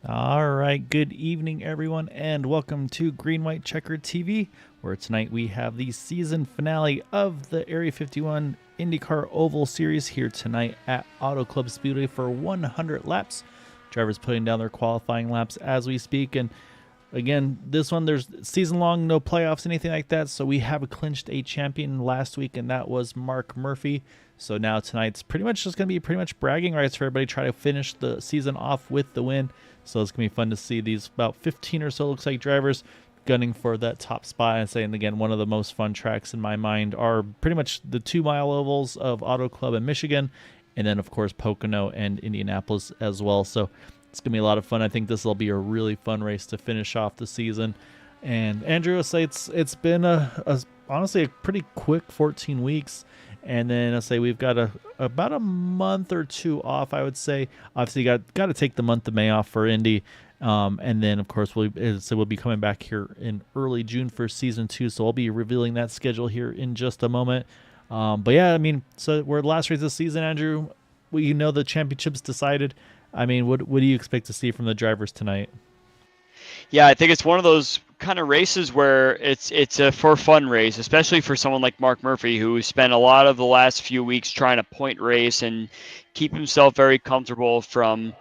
All right, good evening, everyone, and welcome to Green White Checker TV, where tonight we have the season finale of the Area 51 Indycar Oval Series here tonight at Auto Club Speedway for 100 laps. Drivers putting down their qualifying laps as we speak, and again, this one there's season long, no playoffs, anything like that. So we have clinched a champion last week, and that was Mark Murphy. So now tonight's pretty much just going to be pretty much bragging rights for everybody. Try to finish the season off with the win. So it's going to be fun to see these about 15 or so looks like drivers gunning for that top spot. And saying again, one of the most fun tracks in my mind are pretty much the 2 mile ovals of Auto Club in Michigan, and then of course Pocono and Indianapolis as well. So it's going to be a lot of fun. I think this will be a really fun race to finish off the season. And Andrew, I'll say it's been honestly a pretty quick 14 weeks. And then I'll say we've got about a month or two off, I would say. Obviously, got to take the month of May off for Indy. And then, of course, we'll be coming back here in early June for season 2. So I'll be revealing that schedule here in just a moment. But yeah, I mean, so we're the last race of the season, Andrew. We know the championship's decided. I mean, what do you expect to see from the drivers tonight? Yeah, I think it's one of those kind of races where it's a for fun race, especially for someone like Mark Murphy, who spent a lot of the last few weeks trying to point race and keep himself very comfortable from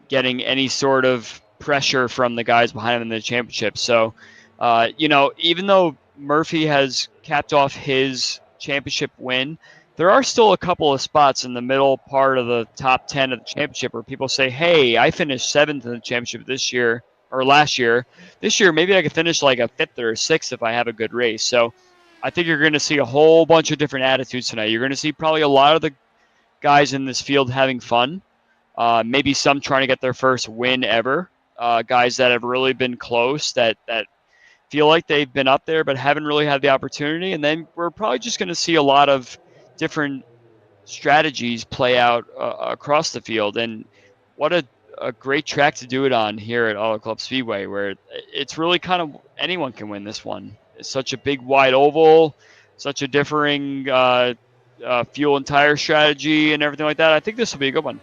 getting any sort of pressure from the guys behind him in the championship. So, even though Murphy has capped off his championship win, there are still a couple of spots in the middle part of the top 10 of the championship where people say, hey, I finished 7th in the championship this year or last year. This year, maybe I could finish like a 5th or a 6th if I have a good race. So I think you're going to see a whole bunch of different attitudes tonight. You're going to see probably a lot of the guys in this field having fun, maybe some trying to get their first win ever, guys that have really been close, that feel like they've been up there but haven't really had the opportunity. And then we're probably just going to see a lot of different strategies play out across the field. And what a great track to do it on here at Auto Club Speedway, where it's really kind of anyone can win this one. It's such a big wide oval, such a differing fuel and tire strategy and everything like that. I think this will be a good one.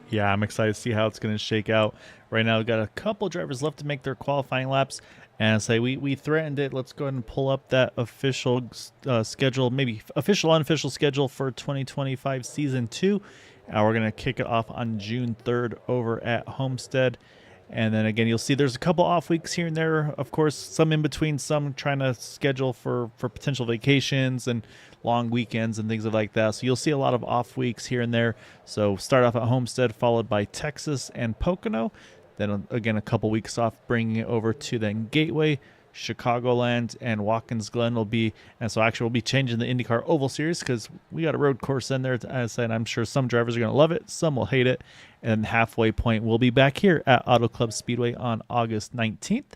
Yeah, I'm excited to see how it's going to shake out. Right now, we've got a couple drivers left to make their qualifying laps. And say we threatened it. Let's go ahead and pull up that official schedule, maybe official, unofficial schedule for 2025 Season 2. We're going to kick it off on June 3rd over at Homestead. And then again, you'll see there's a couple off weeks here and there. Of course, some in between, some trying to schedule for potential vacations and long weekends and things like that. So you'll see a lot of off weeks here and there. So start off at Homestead, followed by Texas and Pocono. Then again, a couple weeks off, bringing it over to then Gateway, Chicagoland, and Watkins Glen will be. And so actually we'll be changing the IndyCar Oval Series because we got a road course in there. As I said, I'm sure some drivers are going to love it. Some will hate it. And halfway point, we'll be back here at Auto Club Speedway on August 19th.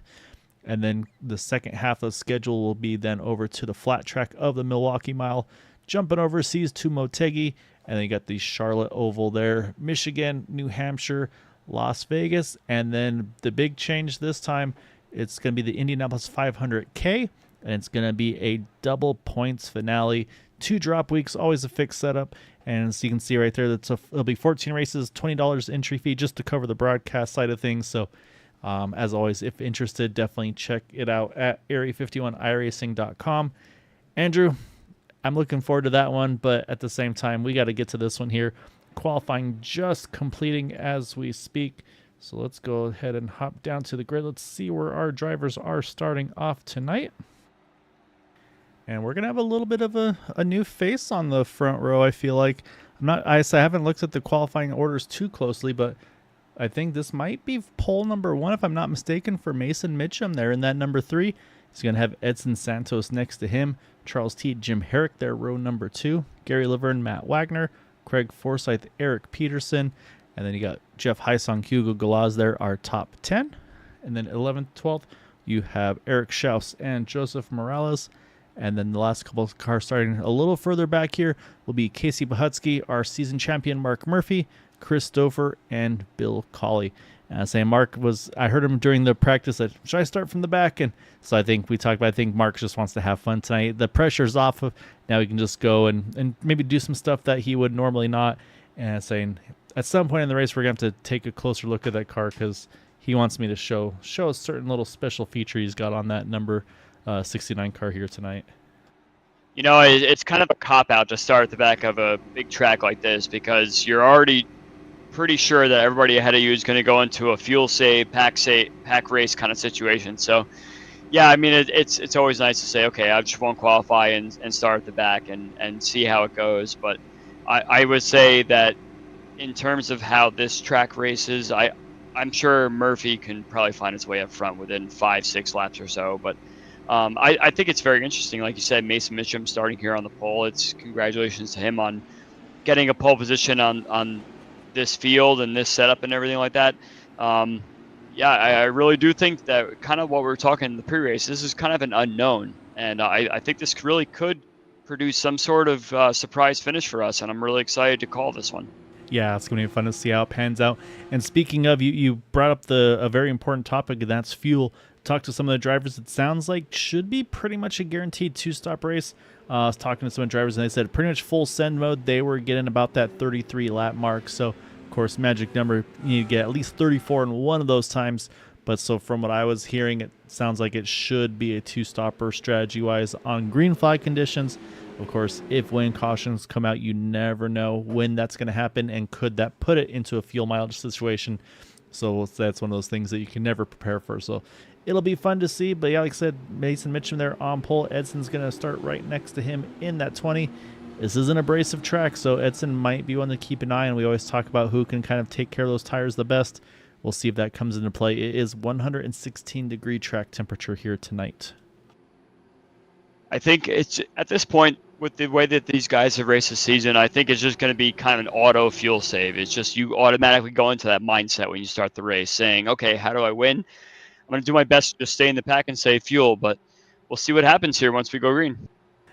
And then the second half of the schedule will be then over to the flat track of the Milwaukee Mile, jumping overseas to Motegi. And then you got the Charlotte Oval there, Michigan, New Hampshire, Las Vegas, and then the big change this time, it's going to be the Indianapolis 500K, and it's going to be a double points finale. 2 drop weeks, always a fixed setup, and as you can see right there, it'll be 14 races, $20 entry fee just to cover the broadcast side of things. So as always, if interested, definitely check it out at area51iracing.com. Andrew, I'm looking forward to that one, but at the same time, we got to get to this one here. Qualifying just completing as we speak. So let's go ahead and hop down to the grid. Let's see where our drivers are starting off tonight. And we're going to have a little bit of a new face on the front row, I feel like. I haven't looked at the qualifying orders too closely, but I think this might be pole number 1, if I'm not mistaken, for Mason Mitchum there in that number 3. He's going to have Edson Santos next to him. Charles T. Jim Herrick there, row number 2. Gary Laverne, Matt Wagner. Craig Forsyth, Eric Peterson, and then you got Jeff Heisong, Hugo Galaz there, our top 10. And then 11th, 12th, you have Eric Schaus and Joseph Morales. And then the last couple of cars starting a little further back here will be Casey Bahutsky, our season champion Mark Murphy, Chris Stouffer, and Bill Colley. I heard him during the practice that, should I start from the back? And so I think Mark just wants to have fun tonight. The pressure's off of, now he can just go and maybe do some stuff that he would normally not. And saying at some point in the race, we're going to have to take a closer look at that car because he wants me to show a certain little special feature he's got on that number 69 car here tonight. You know, it's kind of a cop-out to start at the back of a big track like this because you're already pretty sure that everybody ahead of you is going to go into a fuel save, pack race kind of situation. So, yeah, I mean, it's always nice to say, okay, I just won't qualify and start at the back and see how it goes. But I would say that in terms of how this track races, I'm sure Murphy can probably find his way up front within 5-6 laps or so. But I think it's very interesting. Like you said, Mason Mitchum starting here on the pole. It's congratulations to him on getting a pole position on this field and this setup and everything like that. Yeah, I really do think that kind of what we were talking in the pre-race, this is kind of an unknown. And I think this really could produce some sort of surprise finish for us. And I'm really excited to call this one. Yeah, it's going to be fun to see how it pans out. And speaking of, you brought up a very important topic, and that's fuel. Talked to some of the drivers. It sounds like should be pretty much a guaranteed 2-stop race. I was talking to some of the drivers, and they said pretty much full send mode. They were getting about that 33 lap mark. So, of course, magic number, you get at least 34 in one of those times. But so from what I was hearing, it sounds like it should be a 2-stopper strategy-wise on green flag conditions. Of course, if wind cautions come out, you never know when that's going to happen, and could that put it into a fuel mileage situation. So that's one of those things that you can never prepare for. So it'll be fun to see. But yeah, like I said, Mason Mitchum there on pole. Edson's going to start right next to him in that 20. This is an abrasive track, so Edson might be one to keep an eye on. We always talk about who can kind of take care of those tires the best. We'll see if that comes into play. It is 116-degree track temperature here tonight. I think it's at this point, with the way that these guys have raced this season, I think it's just going to be kind of an auto fuel save. It's just you automatically go into that mindset when you start the race saying, okay, how do I win? I'm going to do my best to just stay in the pack and save fuel, but we'll see what happens here once we go green.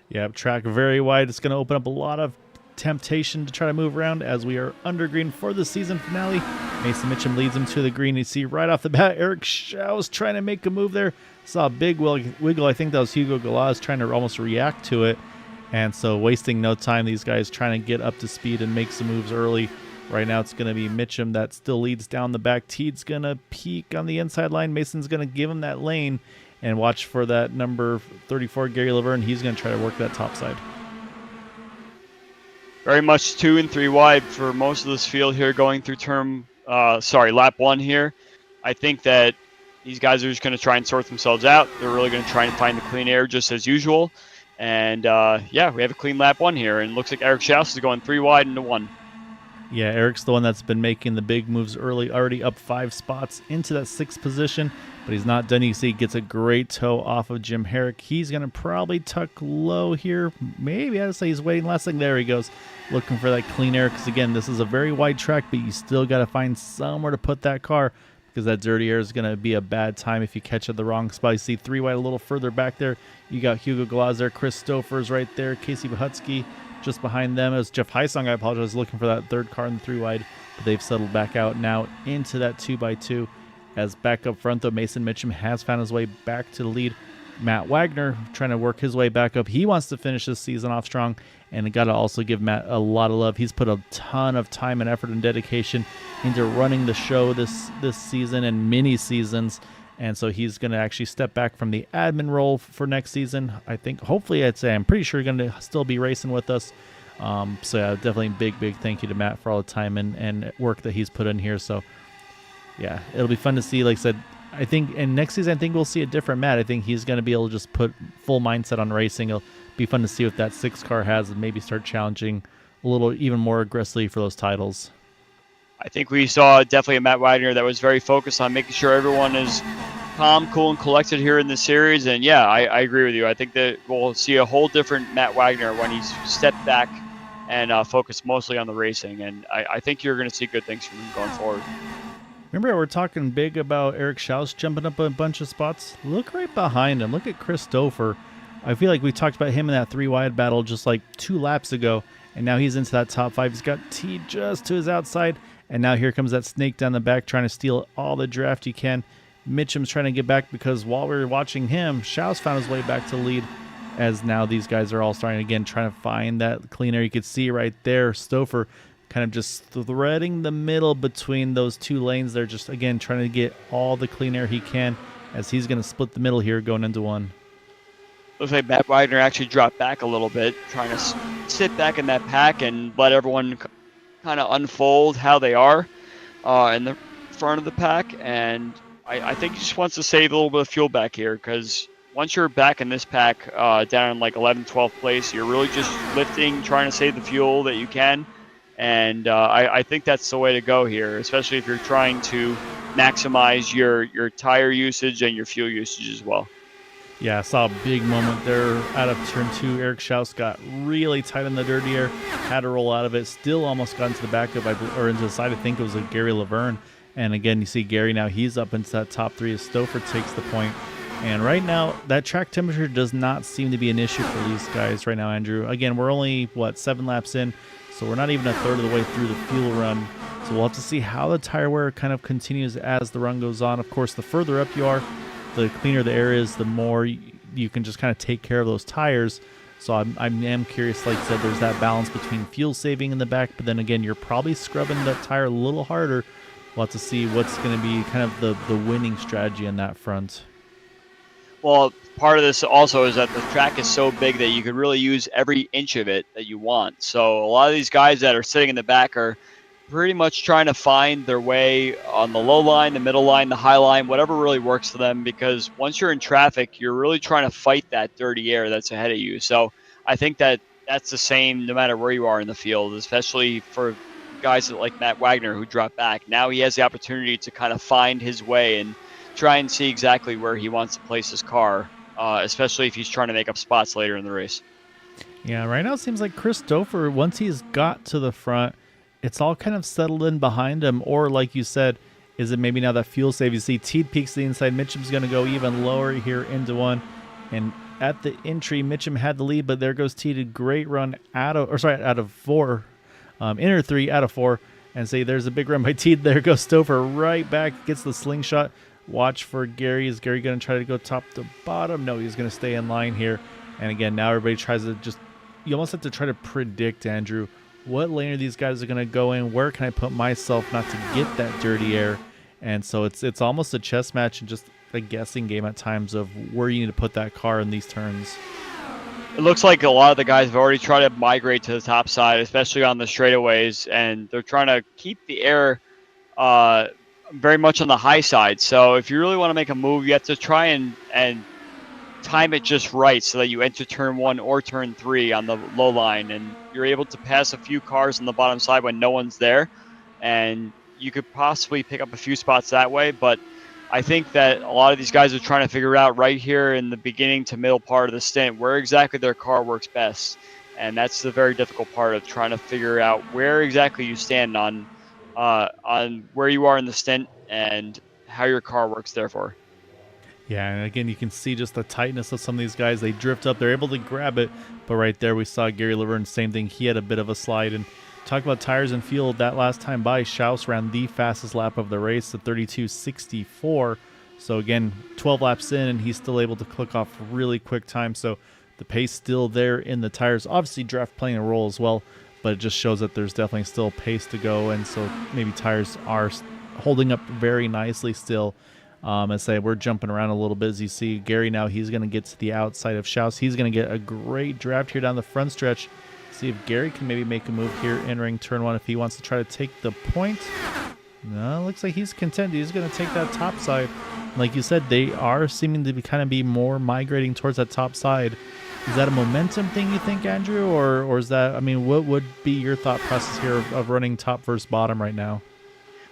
Yeah, track very wide. It's going to open up a lot of temptation to try to move around as we are under green for the season finale. Mason Mitchum leads him to the green. You see right off the bat, Eric Schau's trying to make a move there. Saw a big wiggle. I think that was Hugo Galaz trying to almost react to it. And so wasting no time, these guys trying to get up to speed and make some moves early. Right now it's going to be Mitchum that still leads down the back. Teed's going to peek on the inside line. Mason's going to give him that lane. And watch for that number 34, Gary Laverne. He's going to try to work that top side. Very much 2 and 3 wide for most of this field here going through lap 1 here. I think that these guys are just going to try and sort themselves out. They're really going to try and find the clean air just as usual. And yeah, we have a clean lap 1 here. And it looks like Eric Schaus is going 3 wide into 1. Yeah, Eric's the one that's been making the big moves early, already up 5 spots into that 6th position, but he's not done. You see he gets a great toe off of Jim Herrick. He's going to probably tuck low here. Maybe I'd say he's waiting. Last thing, there he goes, looking for that clean air, because again, this is a very wide track, but you still got to find somewhere to put that car, because that dirty air is going to be a bad time if you catch it at the wrong spot. You see 3 wide a little further back there. You got Hugo Galaz there, Chris Stouffer's right there, Casey Bahutsky just behind them. As Jeff Heisong, I apologize, looking for that 3rd car in the 3 wide, but they've settled back out now into that 2x2. As back up front, though, Mason Mitchum has found his way back to the lead. Matt Wagner trying to work his way back up. He wants to finish this season off strong, and got to also give Matt a lot of love. He's put a ton of time and effort and dedication into running the show this season and mini seasons, and so he's going to actually step back from the admin role for next season. I think, hopefully, I'm pretty sure going to still be racing with us. So yeah, definitely big thank you to Matt for all the time and work that he's put in here. So yeah, it'll be fun to see. Like I said, I think in next season, I think we'll see a different Matt. I think he's going to be able to just put full mindset on racing. It'll be fun to see what that 6 car has and maybe start challenging a little even more aggressively for those titles. I think we saw definitely a Matt Wagner that was very focused on making sure everyone is calm, cool, and collected here in this series. And yeah, I agree with you. I think that we'll see a whole different Matt Wagner when he's stepped back and focused mostly on the racing. And I think you're going to see good things from him going forward. Remember, we're talking big about Eric Schaus jumping up a bunch of spots? Look right behind him. Look at Chris Stouffer. I feel like we talked about him in that 3 wide battle just like 2 laps ago, and now he's into that top 5. He's got T just to his outside, and now here comes that snake down the back trying to steal all the draft he can. Mitchum's trying to get back because while we were watching him, Schaus found his way back to lead, as now these guys are all starting again, trying to find that clean air. You could see right there, Stouffer kind of just threading the middle between those two lanes. They're just, again, trying to get all the clean air he can as he's going to split the middle here going into one. Looks like Matt Wagner actually dropped back a little bit, trying to sit back in that pack and let everyone kind of unfold how they are in the front of the pack. And I think he just wants to save a little bit of fuel back here, because once you're back in this pack down in like 11th, 12th place, you're really just lifting, trying to save the fuel that you can. And I think that's the way to go here, especially if you're trying to maximize your tire usage and your fuel usage as well. Yeah, I saw a big moment there out of turn 2. Eric Schaus got really tight in the dirty air, had to roll out of it, still almost got into the back of, or into the side. I think it was a Gary Laverne. And again, you see Gary now, he's up into that top 3 as Stouffer takes the point. And right now, that track temperature does not seem to be an issue for these guys right now, Andrew. Again, we're only, 7 laps in, so we're not even a third of the way through the fuel run. So we'll have to see how the tire wear kind of continues as the run goes on. Of course, the further up you are, the cleaner the air is, the more you can just kind of take care of those tires. So I am curious, like I said, there's that balance between fuel saving in the back, but then again, you're probably scrubbing that tire a little harder. We'll have to see what's going to be kind of the winning strategy on that front. Well, part of this also is that the track is so big that you could really use every inch of it that you want. So a lot of these guys that are sitting in the back are pretty much trying to find their way on the low line, the middle line, the high line, whatever really works for them, because once you're in traffic, you're really trying to fight that dirty air that's ahead of you. So I think that that's the same no matter where you are in the field, especially for guys like Matt Wagner who dropped back. Now he has the opportunity to kind of find his way and try and see exactly where he wants to place his car, especially if he's trying to make up spots later in the race. Yeah, right now it seems like Chris Stouffer, once he's got to the front, it's all kind of settled in behind him. Or like you said, is it maybe now that fuel save? You see Teed peaks the inside. Mitchum's going to go even lower here into one. And at the entry, Mitchum had the lead, but there goes Teed. A great run out of 4. Inner 3 out of 4. And say there's a big run by Teed. There goes Stouffer right back, gets the slingshot. Watch for Gary. Is Gary going to try to go top to bottom? No, he's going to stay in line here. And again, now everybody tries to just, you almost have to try to predict, Andrew, what lane are these guys are going to go in? Where can I put myself not to get that dirty air? And so it's almost a chess match and just a guessing game at times of where you need to put that car in these turns. It looks like a lot of the guys have already tried to migrate to the top side, especially on the straightaways, and they're trying to keep the air very much on the high side. So if you really want to make a move, you have to try and time it just right so that you enter turn 1 or turn 3 on the low line, and you're able to pass a few cars on the bottom side when no one's there, and you could possibly pick up a few spots that way. But I think that a lot of these guys are trying to figure out right here in the beginning to middle part of the stint where exactly their car works best, and that's the very difficult part of trying to figure out where exactly you stand on where you are in the stint and how your car works therefore. Yeah, and again, you can see just the tightness of some of these guys. They drift up, they're able to grab it, but right there we saw Gary Laverne, same thing. He had a bit of a slide. And talk about tires and fuel, that last time by, Schaus ran the fastest lap of the race, the 32.64. So again, 12 laps in, and he's still able to click off really quick time. So the pace still there in the tires. Obviously, draft playing a role as well, but it just shows that there's definitely still pace to go, and so maybe tires are holding up very nicely still. I say we're jumping around a little bit as you see Gary now. He's going to get to the outside of Schaus. He's going to get a great draft here down the front stretch. See if Gary can maybe make a move here entering turn 1 if he wants to try to take the point. No, looks like he's content. He's going to take that top side. Like you said, they are seeming to be more migrating towards that top side. Is that a momentum thing, you think, Andrew? Or is that, I mean, what would be your thought process here of running top versus bottom right now?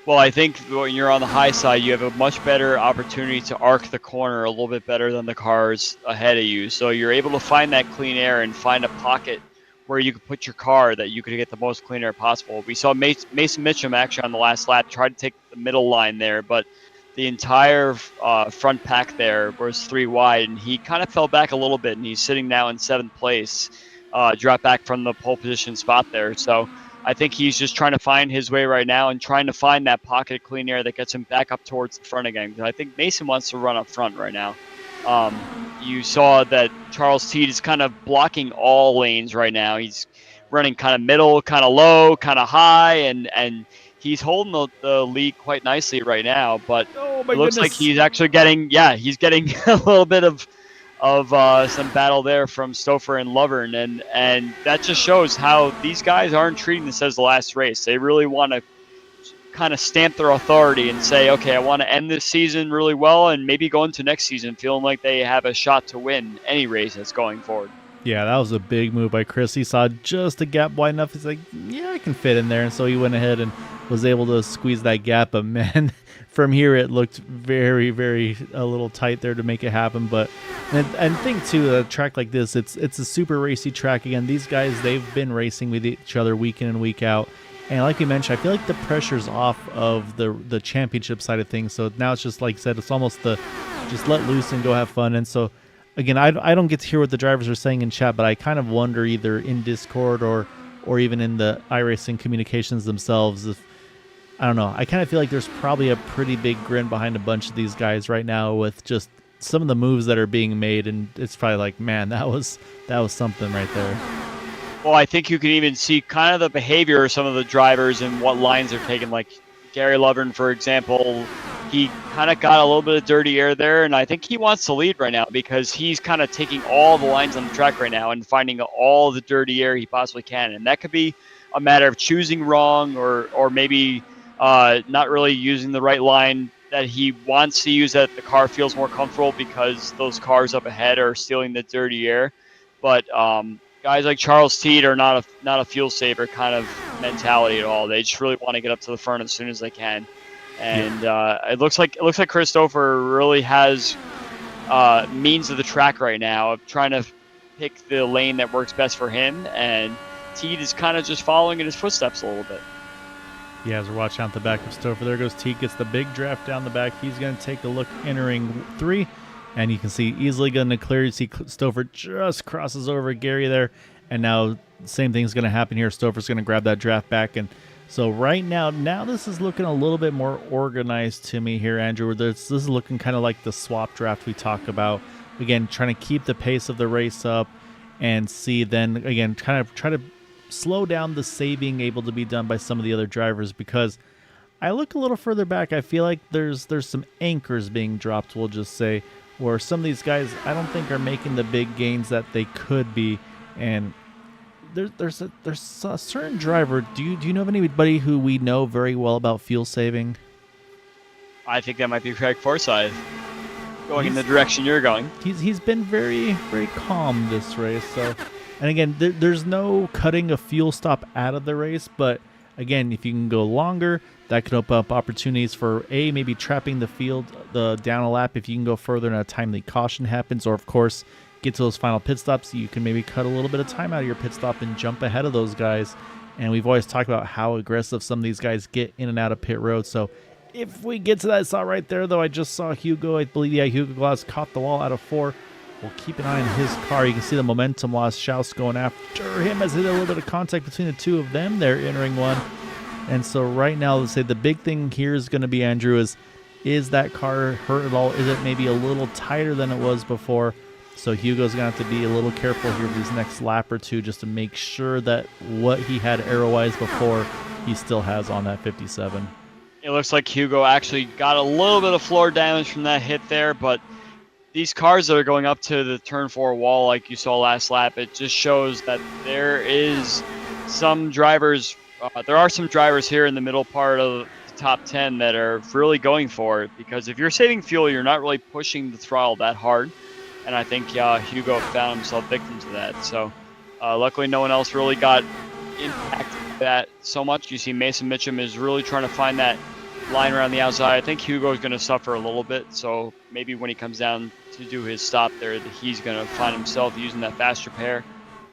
Well, I think when you're on the high side, you have a much better opportunity to arc the corner a little bit better than the cars ahead of you. So you're able to find that clean air and find a pocket where you could put your car that you could get the most clean air possible. We saw Mason Mitchum actually on the last lap try to take the middle line there, but the entire front pack there was 3 wide, and he kind of fell back a little bit, and he's sitting now in 7th place, dropped back from the pole position spot there. So I think he's just trying to find his way right now and trying to find that pocket of clean air that gets him back up towards the front again. Because I think Mason wants to run up front right now. You saw that Charles Teed is kind of blocking all lanes right now. He's running kind of middle, kind of low, kind of high, and he's holding the lead quite nicely right now. But Oh my it looks like goodness. he's actually getting, he's getting a little bit of some battle there from Stouffer and Lovern, and that just shows how these guys aren't treating this as the last race. They really want to kind of stamp their authority and say, okay, I want to end this season really well and maybe go into next season feeling like they have a shot to win any race that's going forward. Yeah, that was a big move by Chris. He saw just a gap wide enough. He's like, yeah, I can fit in there. And so he went ahead and was able to squeeze that gap. But man, from here, it looked very, very a little tight there to make it happen. But and think too, a track like this, it's a super racy track. Again, these guys, they've been racing with each other week in and week out. And like we mentioned, I feel like the pressure's off of the championship side of things. So now it's just like I said, it's almost the just let loose and go have fun. And so again, I don't get to hear what the drivers are saying in chat, but I kind of wonder either in Discord or even in the iRacing communications themselves, if I don't know. I kind of feel like there's probably a pretty big grin behind a bunch of these guys right now with just some of the moves that are being made, and it's probably like, man, that was something right there. Well, I think you can even see kind of the behavior of some of the drivers and what lines they're taking. Like Gary Lovern, for example, he kind of got a little bit of dirty air there, and I think he wants to lead right now because he's kind of taking all the lines on the track right now and finding all the dirty air he possibly can. And that could be a matter of choosing wrong or maybe not really using the right line that he wants to use, that the car feels more comfortable because those cars up ahead are stealing the dirty air. But guys like Charles Teed are not a fuel saver kind of mentality at all. They just really want to get up to the front as soon as they can. And it looks like Chris Stouffer really has means of the track right now of trying to pick the lane that works best for him. And Teed is kind of just following in his footsteps a little bit. Yeah, as we're watching out the back of Stouffer, there goes Teed, gets the big draft down the back. He's going to take a look entering 3. And you can see easily going to clear. You see Stouffer just crosses over Gary there. And now same thing's going to happen here. Stouffer's going to grab that draft back. And so right now this is looking a little bit more organized to me here, Andrew. This is looking kind of like the swap draft we talk about. Again, trying to keep the pace of the race up and see then, again, kind of try to slow down the saving able to be done by some of the other drivers, because I look a little further back. I feel like there's some anchors being dropped, we'll just say, where some of these guys I don't think are making the big gains that they could be. And there's a certain driver. Do you know of anybody who we know very well about fuel saving? I think that might be Craig Forsyth going in the direction you're going. He's been very, very calm this race. So, and again, there's no cutting a fuel stop out of the race, but again, if you can go longer, that could open up opportunities for maybe trapping the field down a lap if you can go further and a timely caution happens, or of course get to those final pit stops. You can maybe cut a little bit of time out of your pit stop and jump ahead of those guys. And we've always talked about how aggressive some of these guys get in and out of pit road. So if we get to that spot right there, though, I just saw Hugo. I believe, Hugo Glass caught the wall out of 4. We'll keep an eye on his car. You can see the momentum loss. Schaus going after him as hit a little bit of contact between the two of them. They're entering 1. And so right now, let's say the big thing here is going to be, Andrew, is that car hurt at all? Is it maybe a little tighter than it was before? So Hugo's going to have to be a little careful here these next lap or two just to make sure that what he had arrow-wise before, he still has on that 57. It looks like Hugo actually got a little bit of floor damage from that hit there, but these cars that are going up to the turn 4 wall like you saw last lap, it just shows that there is some drivers, there are some drivers here in the middle part of the top 10 that are really going for it, because if you're saving fuel, you're not really pushing the throttle that hard. And I think Hugo found himself victim to that. So luckily no one else really got impacted by that so much. You see Mason Mitchum is really trying to find that line around the outside. I think Hugo is going to suffer a little bit. So maybe when he comes down to do his stop there, he's going to find himself using that fast repair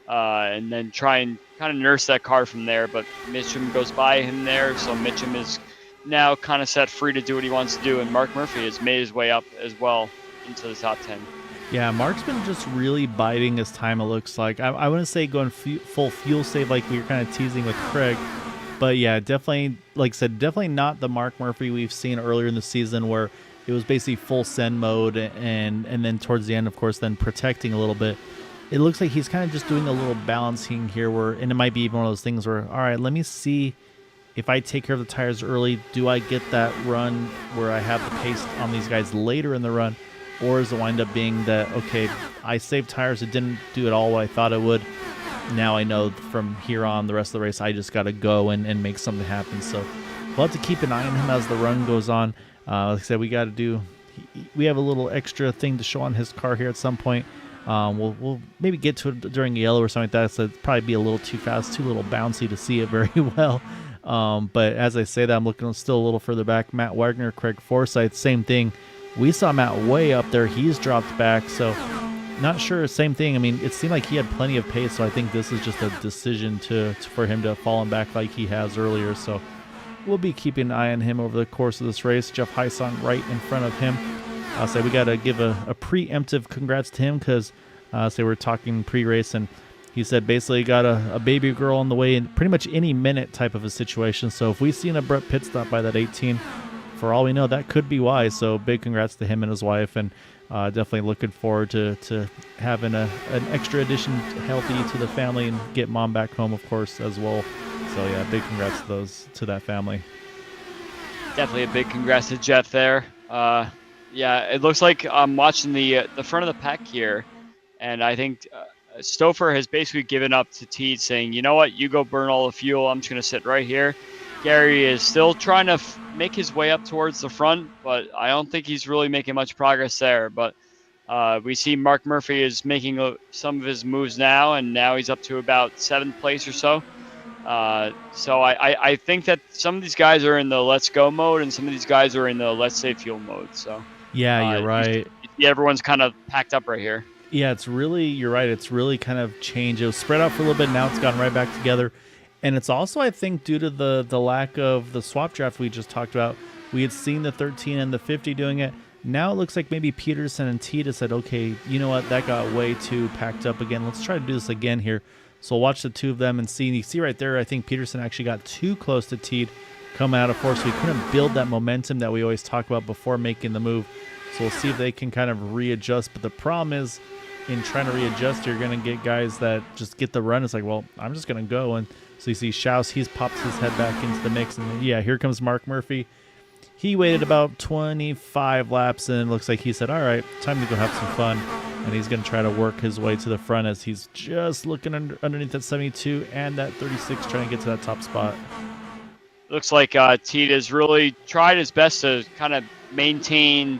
and then try and kind of nurse that car from there. But Mitchum goes by him there. So Mitchum is now kind of set free to do what he wants to do. And Mark Murphy has made his way up as well into the top 10. Yeah, Mark's been just really biding his time, it looks like. I wouldn't say going full fuel save like we were kind of teasing with Craig. But yeah, definitely, like I said, definitely not the Mark Murphy we've seen earlier in the season where it was basically full send mode and then towards the end, of course, then protecting a little bit. it looks like he's kind of just doing a little balancing here where, and it might be even one of those things where, all right, let me see if I take care of the tires early, do I get that run where I have the pace on these guys later in the run? Or does it wind up being that, okay, I saved tires, it didn't do it all what I thought it would. Now I know from here on the rest of the race, I just got to go and make something happen. So we'll have to keep an eye on him as the run goes on. Like I said, we have a little extra thing to show on his car here at some point. We'll maybe get to it during yellow or something like that. So it'd probably be a little too fast, too little bouncy to see it very well. But as I say that, I'm looking still a little further back. Matt Wagner, Craig Forsyth, same thing. We saw Matt way up there. He's dropped back. So not sure. Same thing. I mean, it seemed like he had plenty of pace. So I think this is just a decision for him to fall back like he has earlier. So we'll be keeping an eye on him over the course of this race. Jeff Heisong right in front of him. I'll say we got to give a preemptive congrats to him because say we're talking pre-race and he said basically got a baby girl on the way in pretty much any minute type of a situation. So if we see an abrupt pit stop by that 18, for all we know, that could be why. So big congrats to him and his wife, and definitely looking forward to having an extra addition healthy to the family and get mom back home, of course, as well. So yeah, big congrats to that family. Definitely a big congrats to Jeff there. Yeah, it looks like I'm watching the front of the pack here, and I think Stouffer has basically given up to Teed, saying, you know what, you go burn all the fuel. I'm just going to sit right here. Gary is still trying to make his way up towards the front, but I don't think he's really making much progress there. But we see Mark Murphy is making some of his moves now, and now he's up to about 7th place or so. So I think that some of these guys are in the let's go mode, and some of these guys are in the let's save fuel mode. So yeah, you're right. Everyone's kind of packed up right here. Yeah, you're right. It's really kind of changed. It was spread out for a little bit. Now it's gotten right back together. And it's also, I think, due to the lack of the swap draft we just talked about. We had seen the 13 and the 50 doing it. Now it looks like maybe Peterson and Tita said, okay, you know what? That got way too packed up again. Let's try to do this again here. So we'll watch the two of them and see. And you see right there, I think Peterson actually got too close to Teed coming out of force. We couldn't build that momentum that we always talk about before making the move. So we'll see if they can kind of readjust. But the problem is, in trying to readjust, you're going to get guys that just get the run. It's like, well, I'm just going to go. And so you see Schaus, he's popped his head back into the mix. And then, yeah, here comes Mark Murphy. He waited about 25 laps and it looks like he said, all right, time to go have some fun. And he's going to try to work his way to the front as he's just looking underneath that 72 and that 36 trying to get to that top spot. Looks like Teed has really tried his best to kind of maintain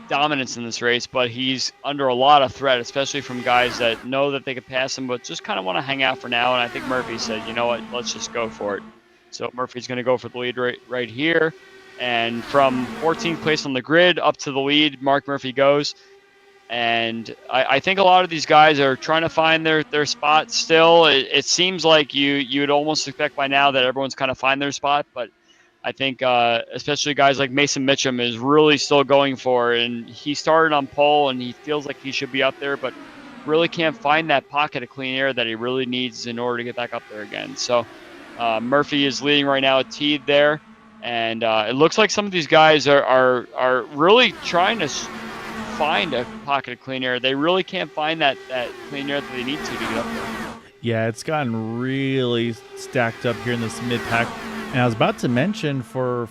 dominance in this race, but he's under a lot of threat, especially from guys that know that they could pass him, but just kind of want to hang out for now. And I think Murphy said, you know what, let's just go for it. So Murphy's going to go for the lead right here. And from 14th place on the grid up to the lead, Mark Murphy goes. And I think a lot of these guys are trying to find their spot still. It seems like you'd almost expect by now that everyone's kind of find their spot, but I think especially guys like Mason Mitchum is really still going for it. And he started on pole and he feels like he should be up there, but really can't find that pocket of clean air that he really needs in order to get back up there again. So Murphy is leading right now at Teed there. And it looks like some of these guys are really trying to find a pocket of clean air. They really can't find that clean air that they need to get up there. Yeah, it's gotten really stacked up here in this mid-pack. And I was about to mention for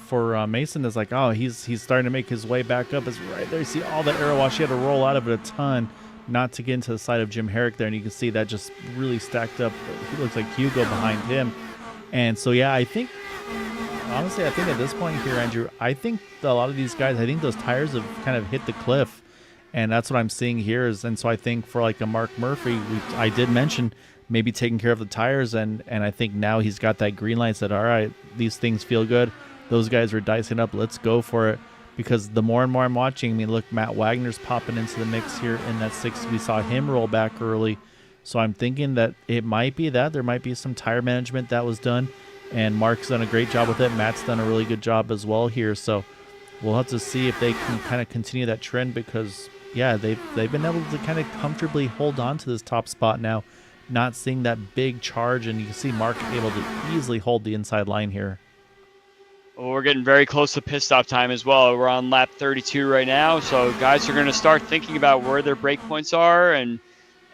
Mason is like, oh, he's starting to make his way back up. It's right there. You see all the air wash. He had to roll out of it a ton not to get into the side of Jim Herrick there. And you can see that just really stacked up. He looks like Hugo behind him. And so, yeah, honestly, I think at this point here, Andrew, I think a lot of these guys, I think those tires have kind of hit the cliff. And that's what I'm seeing here. And so I think for like a Mark Murphy, I did mention maybe taking care of the tires. And I think now he's got that green light, said, all right, these things feel good. Those guys are dicing up. Let's go for it. Because the more and more I'm watching, I mean, look, Matt Wagner's popping into the mix here in that 6. We saw him roll back early. So I'm thinking that it might be that. There might be some tire management that was done. And Mark's done a great job with it. Matt's done a really good job as well here. So we'll have to see if they can kind of continue that trend because, yeah, they've been able to kind of comfortably hold on to this top spot now, not seeing that big charge. And you can see Mark able to easily hold the inside line here. Well, we're getting very close to pit stop time as well. We're on lap 32 right now. So guys are going to start thinking about where their break points are and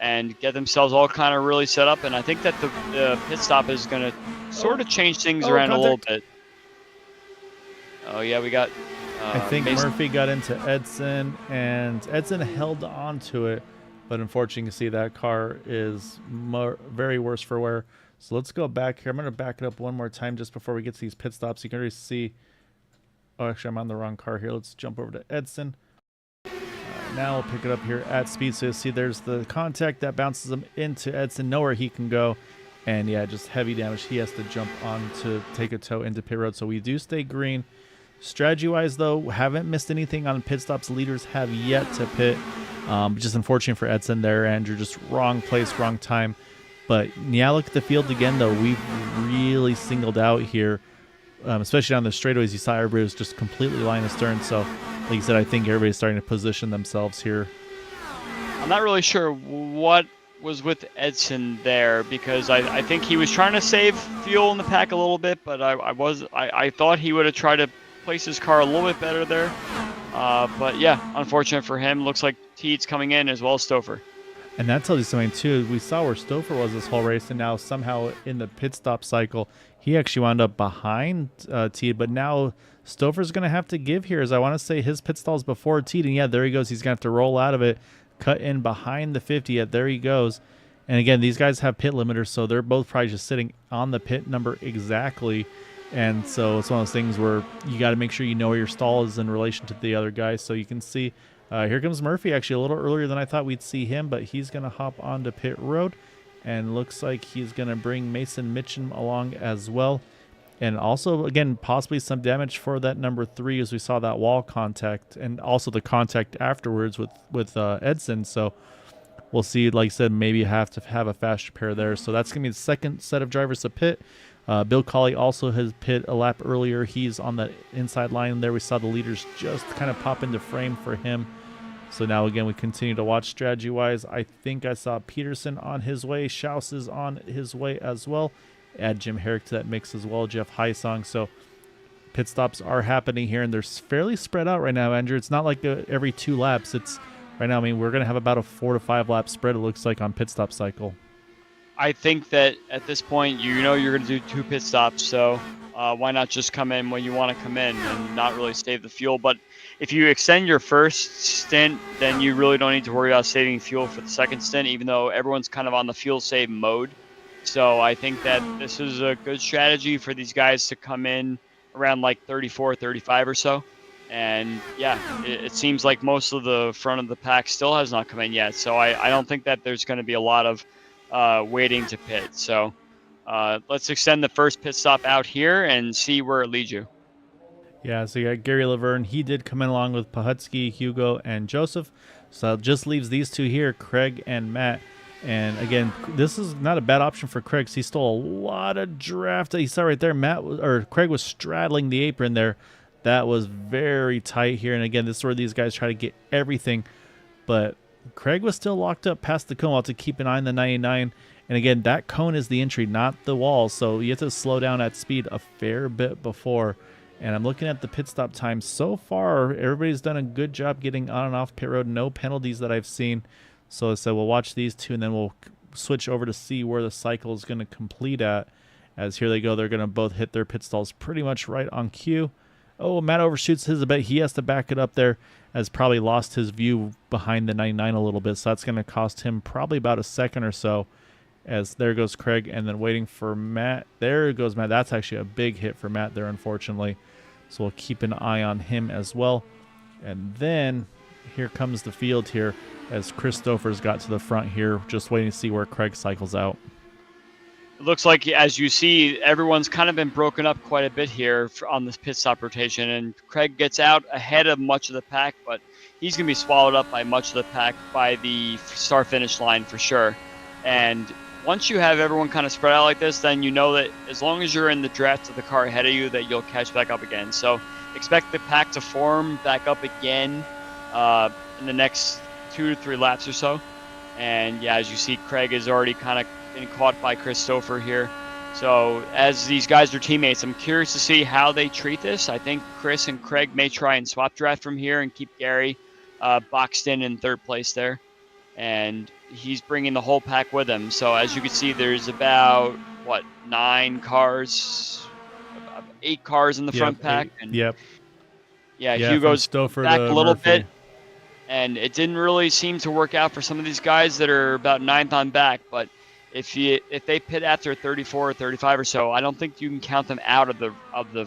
and get themselves all kind of really set up. And I think that the pit stop is going to sort of change things around a little Contact. bit. Oh yeah, we got I think Mason. Murphy got into Edson, and Edson held on to it, but unfortunately, you can see that car is very worse for wear. So let's go back here. I'm going to back it up one more time just before we get to these pit stops. You can already see. Oh, actually, I'm on the wrong car here. Let's jump over to Edson. Now we'll pick it up here at speed. So you see there's the contact that bounces him into Edson, nowhere he can go. And yeah, just heavy damage. He has to jump on to take a tow into pit road. So we do stay green. Strategy-wise, though, haven't missed anything on pit stops. Leaders have yet to pit. Just unfortunate for Edson there, Andrew. Just wrong place, wrong time. But yeah, look at the field again, though. We've really singled out here, especially on the straightaways. You saw everybody was just completely line astern. So, like you said, I think everybody's starting to position themselves here. I'm not really sure what was with Edson there, because I think he was trying to save fuel in the pack a little bit, but I thought he would have tried to place his car a little bit better there. But yeah, unfortunate for him. Looks like Teed's coming in as well as Stouffer. And that tells you something, too. We saw where Stouffer was this whole race, and now somehow in the pit stop cycle, he actually wound up behind Teed. But now Stouffer's going to have to give here, as I want to say his pit stall's before Teed. And yeah, there he goes. He's going to have to roll out of it, cut in behind the 50. Yet there he goes. And again, these guys have pit limiters, so they're both probably just sitting on the pit number exactly. And so it's one of those things where you got to make sure you know where your stall is in relation to the other guys. So you can see here comes Murphy, actually a little earlier than I thought we'd see him, but he's going to hop onto pit road, and looks like he's going to bring Mason Mitchum along as well. And also, again, possibly some damage for that number 3, as we saw that wall contact, and also the contact afterwards with Edson. So we'll see, like I said, maybe have to have a fast repair there. So that's going to be the second set of drivers to pit. Bill Colley also has pit a lap earlier. He's on the inside line there. We saw the leaders just kind of pop into frame for him. So now, again, we continue to watch strategy-wise. I think I saw Peterson on his way. Schaus is on his way as well. Add Jim Herrick to that mix as well. Jeff Heisong. So pit stops are happening here, and they're fairly spread out right now, Andrew. It's not like every 2 laps. It's right now, I mean, we're going to have about a 4 to 5 lap spread, it looks like, on pit stop cycle. I think that at this point, you know you're going to do 2 pit stops, so why not just come in when you want to come in and not really save the fuel? But if you extend your first stint, then you really don't need to worry about saving fuel for the second stint, even though everyone's kind of on the fuel save mode. So I think that this is a good strategy for these guys to come in around like 34, 35 or so. And yeah, it seems like most of the front of the pack still has not come in yet. So I don't think that there's going to be a lot of waiting to pit. So let's extend the first pit stop out here and see where it leads you. Yeah, so you got Gary Laverne. He did come in along with Pahutsky, Hugo, and Joseph. So it just leaves these 2 here, Craig and Matt. And again, this is not a bad option for Craig, 'cause he stole a lot of draft. You saw right there, Craig was straddling the apron there. That was very tight here. And again, this is where these guys try to get everything. But Craig was still locked up past the cone. I'll have to keep an eye on the 99. And again, that cone is the entry, not the wall. So you have to slow down at speed a fair bit before. And I'm looking at the pit stop time. So far, everybody's done a good job getting on and off pit road. No penalties that I've seen. So we'll watch these 2, and then we'll switch over to see where the cycle is going to complete at. As here they go. They're going to both hit their pit stalls pretty much right on cue. Oh, Matt overshoots his a bit. He has to back it up there, as probably lost his view behind the 99 a little bit. So that's going to cost him probably about a second or so. As there goes Craig, and then waiting for Matt. There goes Matt. That's actually a big hit for Matt there, unfortunately. So we'll keep an eye on him as well. And then here comes the field here, as Chris Stouffer's got to the front here, just waiting to see where Craig cycles out. It looks like, as you see, everyone's kind of been broken up quite a bit here on this pit stop rotation, and Craig gets out ahead of much of the pack, but he's going to be swallowed up by much of the pack by the start-finish line for sure. And once you have everyone kind of spread out like this, then you know that as long as you're in the draft of the car ahead of you, that you'll catch back up again. So expect the pack to form back up again in the next 2 to 3 laps or so. And yeah, as you see, Craig is already kind of getting caught by Chris Stouffer here. So as these guys are teammates, I'm curious to see how they treat this. I think Chris and Craig may try and swap draft from here and keep Gary boxed in 3rd place there. and he's bringing the whole pack with him. So as you can see, there's about, what, 8 cars in the Yep. front pack. And Yep. yeah, Yeah. From Hugo's Stouffer back a to little Murphy. bit. And it didn't really seem to work out for some of these guys that are about 9th on back. But if they pit after 34 or 35 or so, I don't think you can count them out of the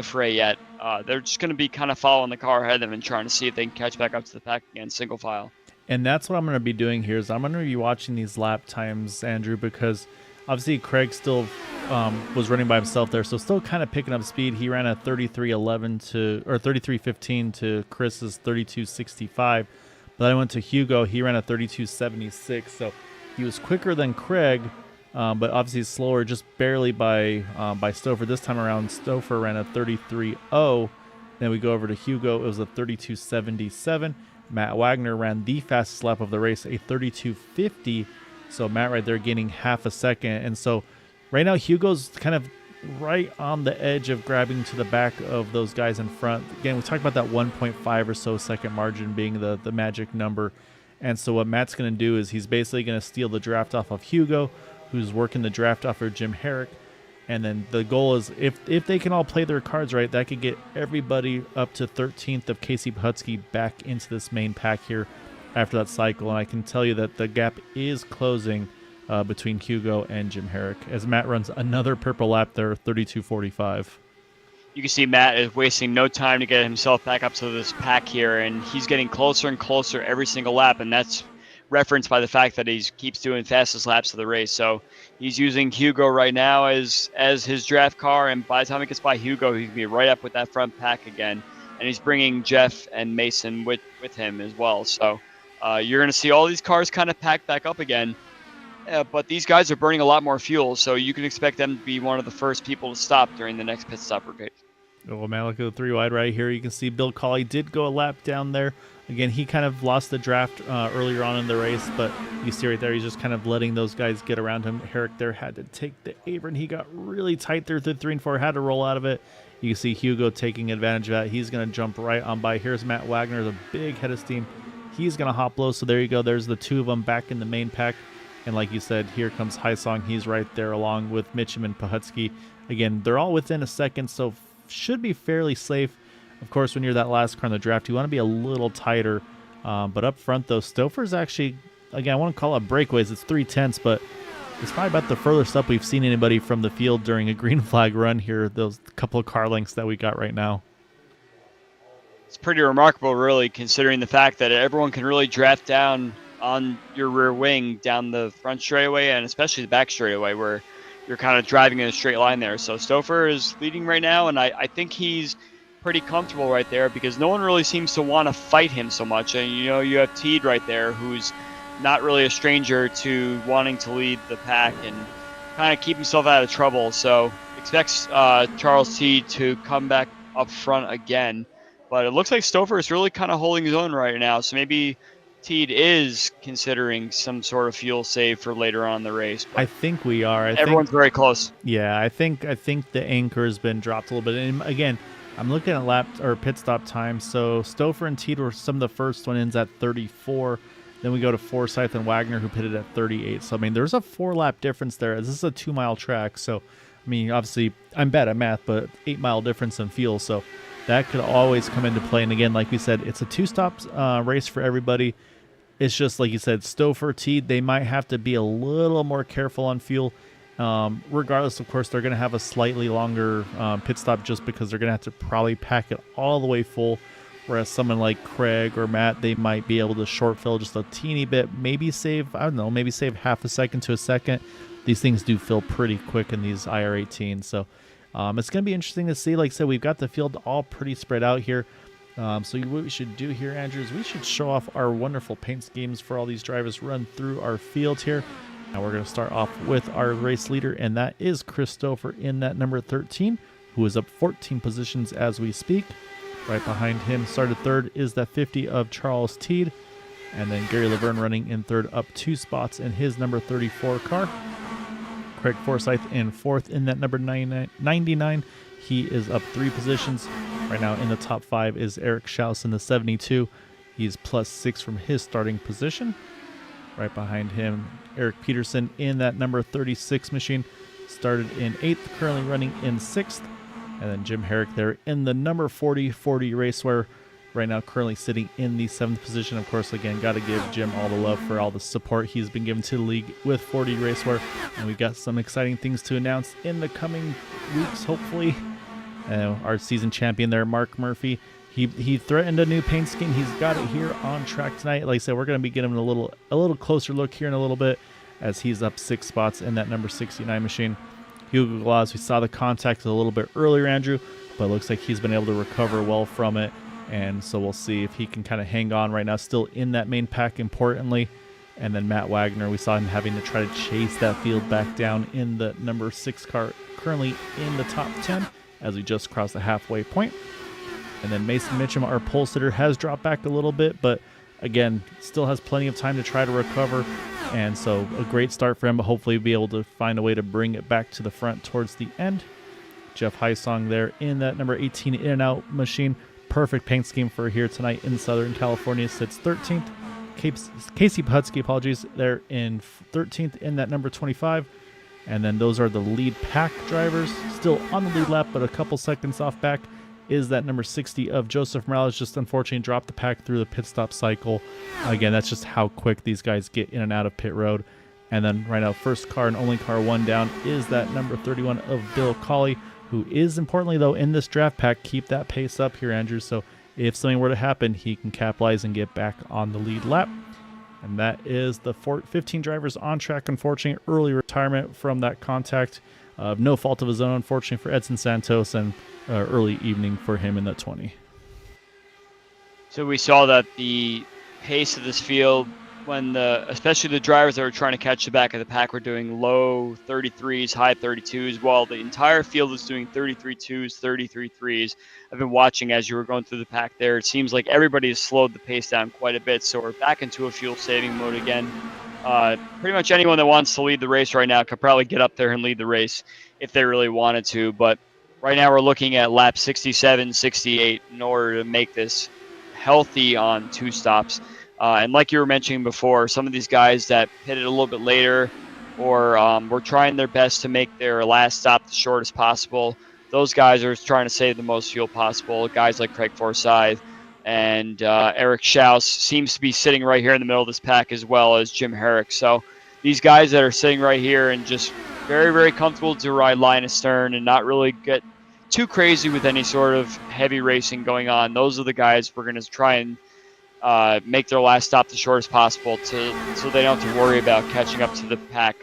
fray yet. They're just going to be kind of following the car ahead of them and trying to see if they can catch back up to the pack again, single file. And that's what I'm going to be doing here is I'm going to be watching these lap times, Andrew, because obviously Craig still was running by himself there, so still kind of picking up speed. He ran a 33:15 to Chris's 32:65. But then I went to Hugo. He ran a 32:76, so he was quicker than Craig, but obviously slower, just barely by Stouffer. This time around, Stouffer ran a 33:0. Then we go over to Hugo. It was a 32:77. Matt Wagner ran the fastest lap of the race, a 32:50. So Matt right there gaining half a second. And so right now Hugo's kind of right on the edge of grabbing to the back of those guys in front. Again, we talked about that 1.5 or so second margin being the magic number. And so what Matt's going to do is he's basically going to steal the draft off of Hugo, who's working the draft off of Jim Herrick. And then the goal is if they can all play their cards right, that could get everybody up to 13th of Casey Putsky back into this main pack here after that cycle. And I can tell you that the gap is closing between Hugo and Jim Herrick as Matt runs another purple lap there, 32:45. You can see Matt is wasting no time to get himself back up to this pack here, and he's getting closer and closer every single lap, and that's referenced by the fact that he keeps doing fastest laps of the race. So he's using Hugo right now as his draft car, and by the time he gets by Hugo, he's going to be right up with that front pack again. And he's bringing Jeff and Mason with him as well. So you're going to see all these cars kind of packed back up again. But these guys are burning a lot more fuel, so you can expect them to be one of the first people to stop during the next pit stop rotation. Oh, man, look at the 3 wide right here. You can see Bill Colley did go a lap down there. Again, he kind of lost the draft earlier on in the race, but you see right there, he's just kind of letting those guys get around him. Herrick there had to take the apron. He got really tight there through 3 and 4, had to roll out of it. You can see Hugo taking advantage of that. He's going to jump right on by. Here's Matt Wagner, the big head of steam. He's going to hop low, so there you go. There's the 2 of them back in the main pack. And like you said, here comes Haisong. He's right there along with Mitchum and Pahutsky. Again, they're all within a second, so should be fairly safe. Of course, when you're that last car in the draft, you want to be a little tighter. But up front, though, Stouffer's actually, again, I want to call it breakaways. It's 3/10, but it's probably about the furthest up we've seen anybody from the field during a green flag run here, those couple of car lengths that we got right now. It's pretty remarkable, really, considering the fact that everyone can really draft down on your rear wing down the front straightaway and especially the back straightaway where you're kind of driving in a straight line there. So Stouffer is leading right now, and I think he's pretty comfortable right there because no one really seems to want to fight him so much. And, you know, you have Teed right there who's not really a stranger to wanting to lead the pack and kind of keep himself out of trouble. So expects Charles Teed to come back up front again. But it looks like Stouffer is really kind of holding his own right now. So maybe Teed is considering some sort of fuel save for later on in the race. I think we are. Everyone's very close. Yeah, I think the anchor has been dropped a little bit. And again, I'm looking at lap or pit stop time. So Stouffer and Teed were some of the first one ends at 34. Then we go to Forsyth and Wagner, who pitted at 38. So I mean, there's a 4-lap difference there. This is a 2-mile track. So I mean, obviously, I'm bad at math, but 8-mile difference in fuel. So that could always come into play. And again, like we said, it's a 2-stop race for everybody. It's just like you said, Stouffer, Teed, they might have to be a little more careful on fuel. Regardless, of course, they're going to have a slightly longer pit stop just because they're going to have to probably pack it all the way full. Whereas someone like Craig or Matt, they might be able to short fill just a teeny bit, maybe save, I don't know, maybe save half a second to a second. These things do fill pretty quick in these IR18. So it's going to be interesting to see. Like I said, we've got the field all pretty spread out here. So what we should do here, Andrew, is we should show off our wonderful paint schemes for all these drivers run through our field here. Now we're going to start off with our race leader, and that is Chris Stouffer in that number 13, who is up 14 positions as we speak. Right behind him, started third, is that 50 of Charles Teed. And then Gary Laverne running in third, up 2 spots in his number 34 car. Craig Forsyth in fourth in that number 99. He is up 3 positions. Right now in the top 5 is Eric Schaus in the 72. He's +6 from his starting position. Right behind him, Eric Peterson in that number 36 machine. Started in 8th, currently running in 6th. And then Jim Herrick there in the number 40 Racewear. Right now currently sitting in the 7th position. Of course, again, got to give Jim all the love for all the support he's been given to the league with 40 Racewear. And we've got some exciting things to announce in the coming weeks, hopefully. Our season champion there, Mark Murphy. He threatened a new paint scheme. He's got it here on track tonight. Like I said, we're going to be getting a little closer look here in a little bit as he's up 6 spots in that number 69 machine. Hugo Glass, we saw the contact a little bit earlier, Andrew, but it looks like he's been able to recover well from it. And so we'll see if he can kind of hang on right now, still in that main pack, importantly. And then Matt Wagner, we saw him having to try to chase that field back down in the number 6 car, currently in the top 10 as we just crossed the halfway point. And then Mason Mitchum, our pole sitter, has dropped back a little bit, but again, still has plenty of time to try to recover. And so a great start for him, but hopefully be able to find a way to bring it back to the front towards the end. Jeff Heisong there in that number 18 in and out machine. Perfect paint scheme for here tonight in Southern California. Sits 13th. Casey Putsky, there in 13th in that number 25. And then those are the lead pack drivers. Still on the lead lap, but a couple seconds off back is that number 60 of Joseph Morales. Just unfortunately dropped the pack through the pit stop cycle. Again, that's just how quick these guys get in and out of pit road. And then right now, first car and only car one down is that number 31 of Bill Colley, who is importantly, though, in this draft pack. Keep that pace up here, Andrew. So if something were to happen, he can capitalize and get back on the lead lap. And that is the 15 drivers on track. Unfortunately, early retirement from that contact. No fault of his own, unfortunately, for Edson Santos, and early evening for him in that 20. So we saw that the pace of this field, when especially the drivers that were trying to catch the back of the pack, were doing low 33s, high 32s, while the entire field is doing 33.2s, 33.3s. I've been watching as you were going through the pack there. It seems like everybody has slowed the pace down quite a bit, so we're back into a fuel-saving mode again. Pretty much anyone that wants to lead the race right now could probably get up there and lead the race if they really wanted to, but right now we're looking at lap 67, 68 in order to make this healthy on 2 stops. And like you were mentioning before, some of these guys that pitted a little bit later or were trying their best to make their last stop the shortest possible, those guys are trying to save the most fuel possible. Guys like Craig Forsyth and Eric Schaus seems to be sitting right here in the middle of this pack, as well as Jim Herrick. So these guys that are sitting right here and just very, very comfortable to ride line astern and not really get too crazy with any sort of heavy racing going on, those are the guys we're going to try and make their last stop the shortest possible so they don't have to worry about catching up to the pack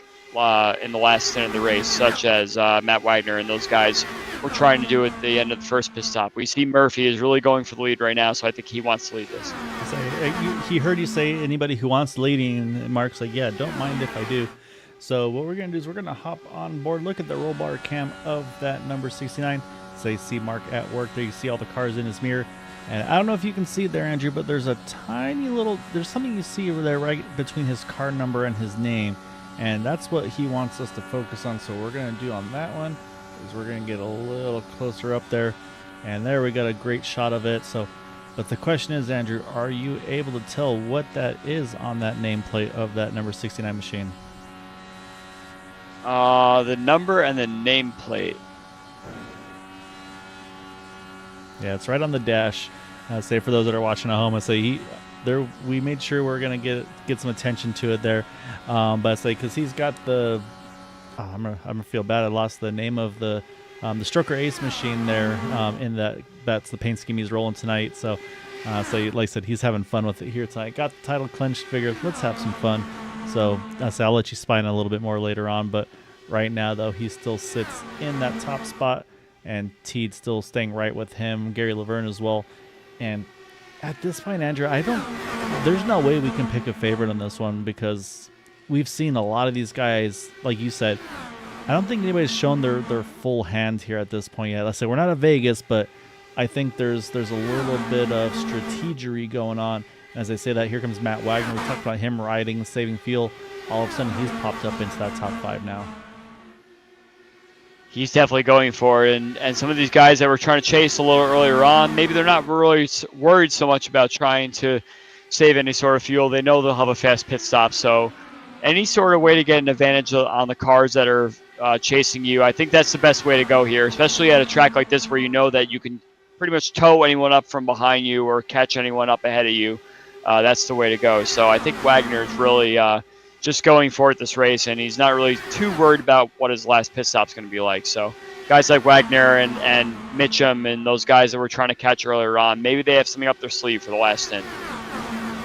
in the last stint of the race, such as Matt Wagner and those guys were trying to do at the end of the first pit stop. We see Murphy is really going for the lead right now, so I think he wants to lead this. So, he heard you say anybody who wants leading, and Mark's like, yeah, don't mind if I do. So what we're going to do is we're going to hop on board, look at the roll bar cam of that number 69. So you see Mark at work there. You see all the cars in his mirror. And I don't know if you can see it there, Andrew, but there's a tiny little, there's something you see over there right between his car number and his name. And that's what he wants us to focus on. So what we're going to do on that one is we're going to get a little closer up there. And there we got a great shot of it. So, but the question is, Andrew, are you able to tell what that is on that nameplate of that number 69 machine? The number and the nameplate. Yeah, it's right on the dash. Say for those that are watching at home, I say we made sure we're gonna get some attention to it there. But I say because he's got the, I'm gonna feel bad. I lost the name of the Stroker Ace machine there. In that's the paint scheme he's rolling tonight. So like I said, he's having fun with it here tonight. Got the title clinched. Figured let's have some fun. So I'll let you spy in a little bit more later on. But right now, though, he still sits in that top spot, and Teed still staying right with him. Gary Laverne as well. And at this point, Andrew, there's no way we can pick a favorite on this one because we've seen a lot of these guys, like you said. I don't think anybody's shown their full hand here at this point yet. Let's say we're not at Vegas, but I think there's a little bit of strategery going on. As I say that, here comes Matt Wagner. We talked about him riding, saving fuel. All of a sudden, he's popped up into that top 5 now. He's definitely going for it. And some of these guys that were trying to chase a little earlier on, maybe they're not really worried so much about trying to save any sort of fuel. They know they'll have a fast pit stop. So any sort of way to get an advantage on the cars that are chasing you, I think that's the best way to go here, especially at a track like this where you know that you can pretty much tow anyone up from behind you or catch anyone up ahead of you. That's the way to go. So I think Wagner is really just going for it this race, and he's not really too worried about what his last pit stop's going to be like. So guys like Wagner and Mitchum and those guys that we're trying to catch earlier on, maybe they have something up their sleeve for the last stint.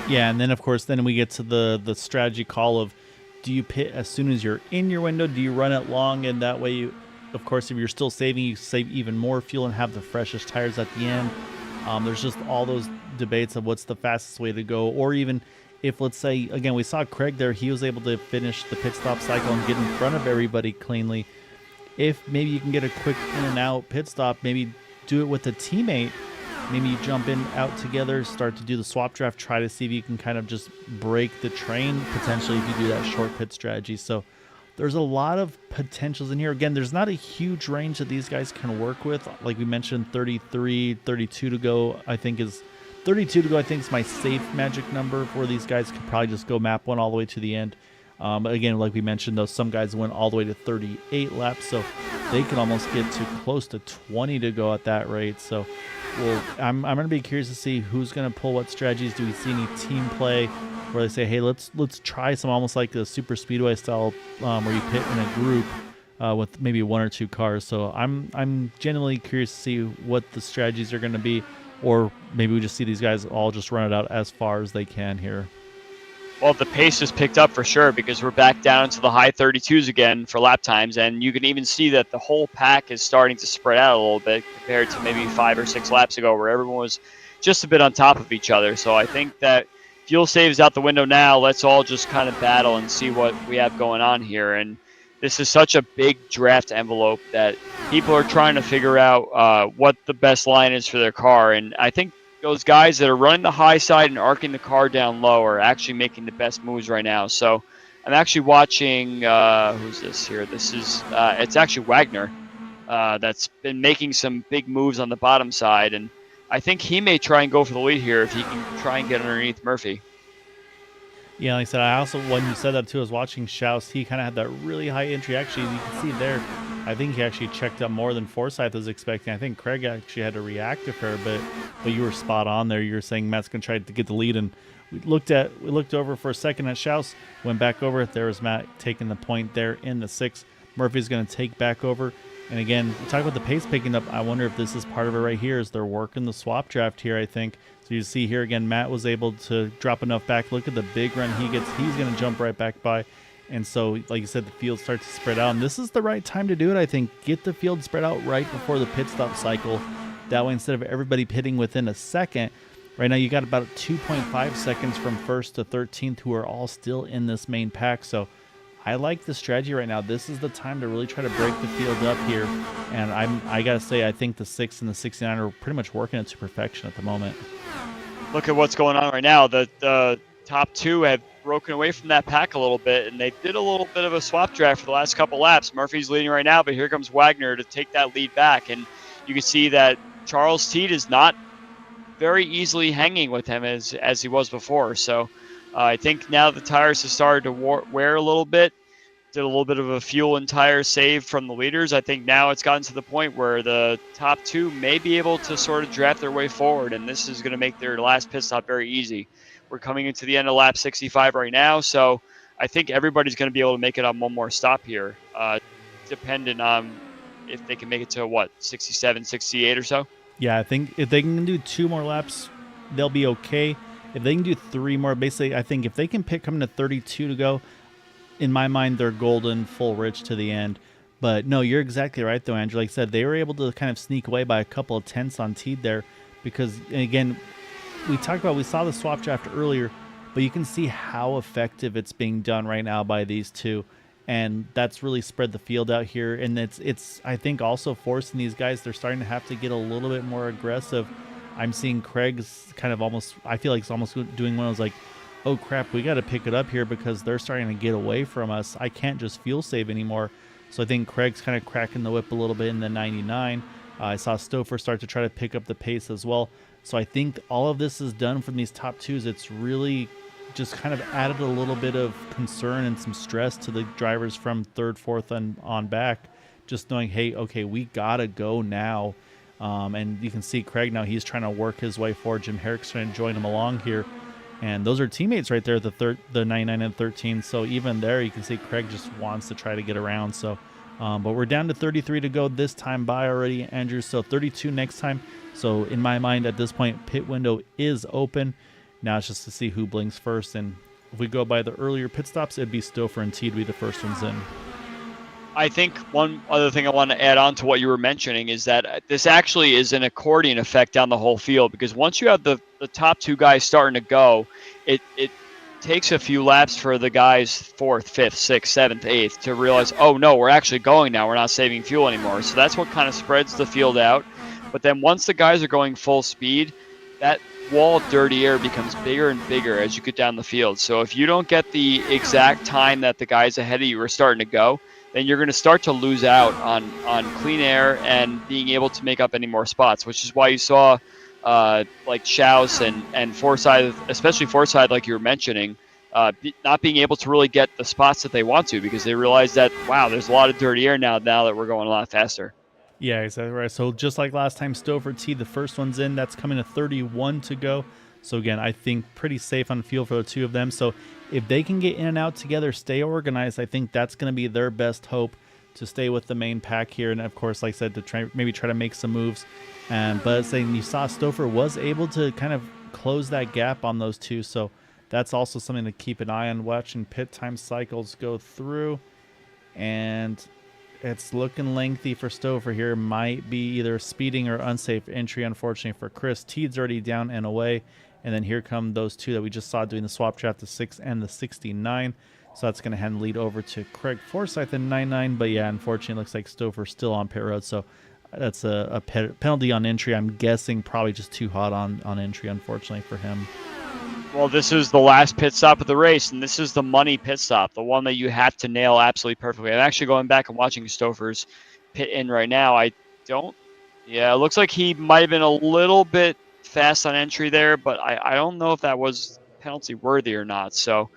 Yeah, and then of course, then we get to the strategy call of, do you pit as soon as you're in your window? Do you run it long, and that way, you, of course, if you're still saving, you save even more fuel and have the freshest tires at the end. There's just all those debates of what's the fastest way to go, or even if, let's say, again, we saw Craig there, he was able to finish the pit stop cycle and get in front of everybody cleanly. If maybe you can get a quick in and out pit stop, maybe do it with a teammate. Maybe you jump in out together, start to do the swap draft, try to see if you can kind of just break the train potentially if you do that short pit strategy. So there's a lot of potentials in here. Again, there's not a huge range that these guys can work with. Like we mentioned, 33, 32 to go, I think is 32 to go. I think is my safe magic number for these guys. Could probably just go map one all the way to the end. But again, like we mentioned, though, some guys went all the way to 38 laps, so they can almost get to close to 20 to go at that rate. So, well, I'm going to be curious to see who's going to pull what strategies. Do we see any team play where they say, hey, let's try some almost like the super speedway style where you pit in a group with maybe one or two cars. So I'm genuinely curious to see what the strategies are going to be, or maybe we just see these guys all just run it out as far as they can here. Well, the pace has picked up for sure because we're back down into the high 32s again for lap times, and you can even see that the whole pack is starting to spread out a little bit compared to maybe 5 or 6 laps ago where everyone was just a bit on top of each other. So I think that fuel save is out the window now. Let's all just kind of battle and see what we have going on here. And this is such a big draft envelope that people are trying to figure out what the best line is for their car. And I think those guys that are running the high side and arcing the car down low are actually making the best moves right now. So I'm actually watching, who's this here? This is, it's actually Wagner that's been making some big moves on the bottom side. And I think he may try and go for the lead here if he can try and get underneath Murphy. Yeah, like I said, I also, when you said that too, I was watching Schaus. He kind of had that really high entry. Actually, you can see there, I think he actually checked up more than Forsyth was expecting. I think Craig actually had to react to her, but you were spot on there. You were saying Matt's going to try to get the lead, and we looked over for a second at Schaus, went back over. There was Matt taking the point there in the 6. Murphy's going to take back over. And again, we talk about the pace picking up. I wonder if this is part of it right here as they're working the swap draft here, I think. So you see here again, Matt was able to drop enough back. Look at the big run he gets. He's going to jump right back by. And so, like you said, the field starts to spread out. And this is the right time to do it, I think. Get the field spread out right before the pit stop cycle. That way, instead of everybody pitting within a second, right now you got about 2.5 seconds from 1st to 13th who are all still in this main pack. So I like the strategy right now. This is the time to really try to break the field up here. And I got to say, I think the 6 and the 69 are pretty much working it to perfection at the moment. Look at what's going on right now. The top 2 have broken away from that pack a little bit, and they did a little bit of a swap draft for the last couple laps. Murphy's leading right now, but here comes Wagner to take that lead back. And you can see that Charles Teed is not very easily hanging with him as he was before. So I think now the tires have started to wear a little bit. Did a little bit of a fuel and tire save from the leaders. I think now it's gotten to the point where the top 2 may be able to sort of draft their way forward, and this is going to make their last pit stop very easy. We're coming into the end of lap 65 right now, so I think everybody's going to be able to make it on one more stop here, dependent on if they can make it to, 67, 68 or so? Yeah, I think if they can do 2 more laps, they'll be okay. If they can do 3 more, basically, I think if they can pick coming to 32 to go, in my mind, they're golden, full rich to the end. But no, you're exactly right, though, Andrew. Like I said, they were able to kind of sneak away by a couple of tenths on Teed there because, again, we saw the swap draft earlier, but you can see how effective it's being done right now by these 2. And that's really spread the field out here. And it's I think, also forcing these guys, they're starting to have to get a little bit more aggressive. I'm seeing Craig's kind of almost, I feel like he's almost doing one of those like, oh crap, we got to pick it up here because they're starting to get away from us. I can't just fuel save anymore. So I think Craig's kind of cracking the whip a little bit in the 99. I saw Stouffer start to try to pick up the pace as well. So I think all of this is done from these top twos. It's really just kind of added a little bit of concern and some stress to the drivers from third, fourth, and on back. Just knowing, hey, okay, we gotta go now. And you can see Craig now, he's trying to work his way forward. Jim Herrick's trying to join him along here. And those are teammates right there, the 99 and 13. So even there, you can see Craig just wants to try to get around. So, but we're down to 33 to go this time by already, Andrew. So 32 next time. So in my mind, at this point, pit window is open. Now it's just to see who blinks first. And if we go by the earlier pit stops, it'd be Stouffer and Teed be the first ones in. I think one other thing I want to add on to what you were mentioning is that this actually is an accordion effect down the whole field, because once you have the top two guys starting to go, it takes a few laps for the guys 4th, 5th, 6th, 7th, 8th to realize, oh no, we're actually going now. We're not saving fuel anymore. So that's what kind of spreads the field out. But then once the guys are going full speed, that wall of dirty air becomes bigger and bigger as you get down the field. So if you don't get the exact time that the guys ahead of you are starting to go, then you're going to start to lose out on clean air and being able to make up any more spots, which is why you saw like Schaus and Forsyth, especially Forsyth, like you were mentioning, not being able to really get the spots that they want to, because they realize that, wow, there's a lot of dirty air now that we're going a lot faster. Yeah, exactly right. So just like last time, Stouffer T, the first one's in. That's coming to 31 to go. So again, I think pretty safe on field for the two of them. So if they can get in and out together, stay organized, I think that's going to be their best hope to stay with the main pack here. And of course, like I said, to maybe try to make some moves. But saying you saw Stouffer was able to kind of close that gap on those two. So that's also something to keep an eye on, watching pit time cycles go through. And it's looking lengthy for Stouffer here. Might be either speeding or unsafe entry, unfortunately, for Chris. Teed's already down and away. And then here come those two that we just saw doing the swap draft, the 6 and the 69. So that's going to hand lead over to Craig Forsyth in 99. But yeah, unfortunately, it looks like Stouffer's still on pit road. So that's a penalty on entry. I'm guessing probably just too hot on entry, unfortunately, for him. Well, this is the last pit stop of the race, and this is the money pit stop, the one that you have to nail absolutely perfectly. I'm actually going back and watching Stouffer's pit in right now. Yeah, it looks like he might have been a little bit fast on entry there, but I don't know if that was penalty worthy or not. So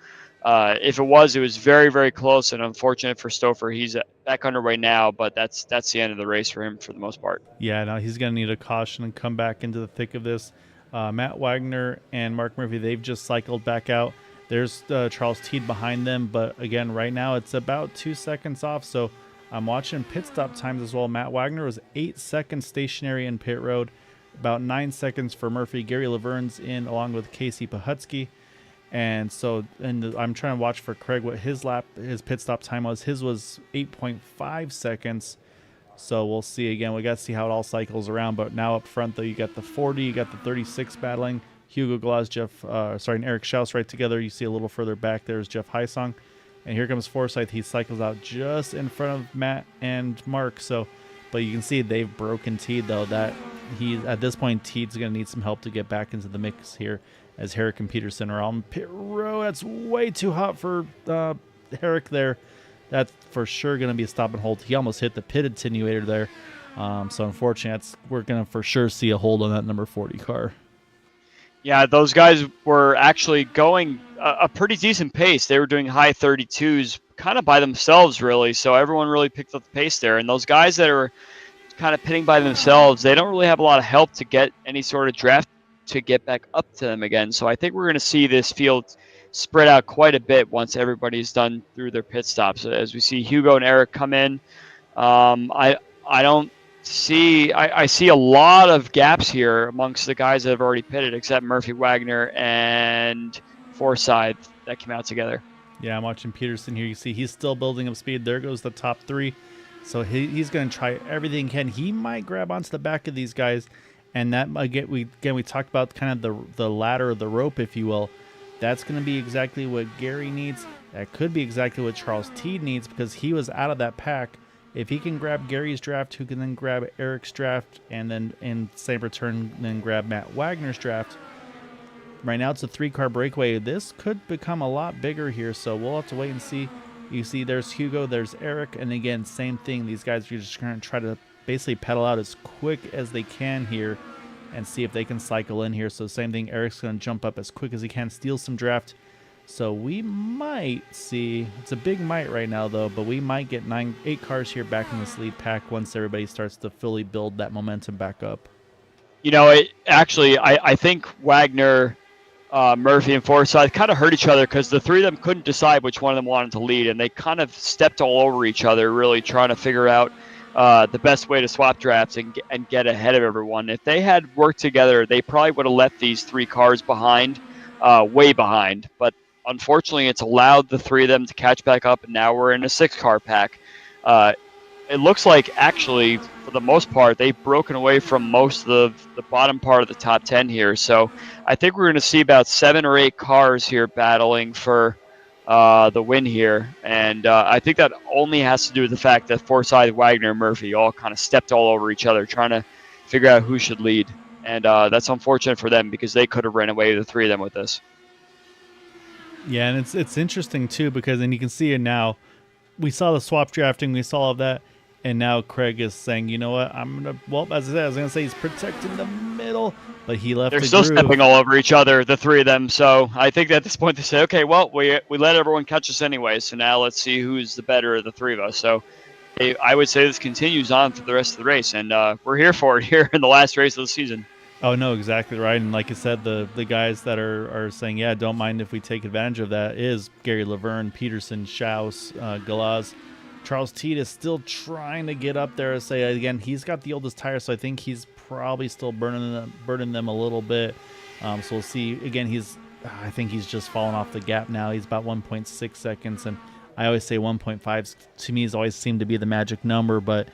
if it was very, very close, and unfortunate for Stouffer. He's back underway now, but that's the end of the race for him for the most part. Yeah, no, he's going to need a caution and come back into the thick of this. Matt Wagner and Mark Murphy, they've just cycled back out. There's Charles Teed behind them, but again, right now it's about 2 seconds off. So I'm watching pit stop times as well. Matt Wagner was 8 seconds stationary in pit road, about 9 seconds for Murphy. Gary Laverne's in along with Casey Pahutsky. And so, I'm trying to watch for Craig what his pit stop time was. His was 8.5 seconds. So we'll see again. We got to see how it all cycles around. But now up front, though, you got the 40, you got the 36 battling. Hugo Glass, and Eric Schaus right together. You see a little further back there is Jeff Heisong. And here comes Forsyth. He cycles out just in front of Matt and Mark. So, but you can see they've broken Teed, though. At this point, Teed's going to need some help to get back into the mix here, as Herrick and Peterson are on pit road. That's way too hot for Herrick there. That's for sure going to be a stop and hold. He almost hit the pit attenuator there. So unfortunately, we're going to for sure see a hold on that number 40 car. Yeah, those guys were actually going a pretty decent pace. They were doing high 32s kind of by themselves, really. So everyone really picked up the pace there. And those guys that are kind of pitting by themselves, they don't really have a lot of help to get any sort of draft to get back up to them again. So I think we're going to see this field spread out quite a bit once everybody's done through their pit stops. As we see Hugo and Eric come in, I see a lot of gaps here amongst the guys that have already pitted, except Murphy, Wagner, and Forsyth that came out together. Yeah, I'm watching Peterson here. You see he's still building up speed. There goes the top three. So he's going to try everything he can. He might grab onto the back of these guys. And that, again, we talked about kind of the ladder or the rope, if you will. That's going to be exactly what Gary needs. That could be exactly what Charles Teed needs, because he was out of that pack. If he can grab Gary's draft, who can then grab Eric's draft, and then in same return then grab Matt Wagner's draft. Right now it's a 3-car breakaway. This could become a lot bigger here, so we'll have to wait and see. You see there's Hugo, there's Eric, and again, same thing. These guys are just going to try to basically pedal out as quick as they can here and see if they can cycle in here. So same thing, Eric's going to jump up as quick as he can, steal some draft. So we might see, it's a big might right now though, but we might get 8 cars here back in this lead pack once everybody starts to fully build that momentum back up. You know, I think Wagner, Murphy, and Forsyth kind of hurt each other because the three of them couldn't decide which one of them wanted to lead, and they kind of stepped all over each other, really trying to figure out the best way to swap drafts and get ahead of everyone. If they had worked together, they probably would have left these 3 cars behind, way behind. But unfortunately, it's allowed the 3 of them to catch back up, and now we're in a 6-car pack. It looks like, actually, for the most part, they've broken away from most of the bottom part of the top 10 here. So I think we're going to see about 7 or 8 cars here battling for the win here. And I think that only has to do with the fact that Forsyth, Wagner, and Murphy all kind of stepped all over each other trying to figure out who should lead. And that's unfortunate for them because they could have ran away, the 3 of them, with this. Yeah, and it's interesting, too, because, and you can see it now, we saw the swap drafting, we saw all of that. And now Craig is saying, you know what, I'm going to, well, as I said, I was going to say he's protecting the middle, but he left They're the still groove. stepping all over each other, the 3 of them. So I think at this point they say, okay, well, we let everyone catch us anyway, so now let's see who's the better of the 3 of us. So I would say this continues on for the rest of the race, and we're here for it here in the last race of the season. Oh, no, exactly right. And like I said, the guys that are saying, yeah, don't mind if we take advantage of that is Gary Laverne, Peterson, Schaus, Galaz. Charles Teed is still trying to get up there. Say again, he's got the oldest tire, so I think he's probably still burning them a little bit. So we'll see. Again, I think he's just fallen off the gap now. He's about 1.6 seconds, and I always say 1.5 to me has always seemed to be the magic number. But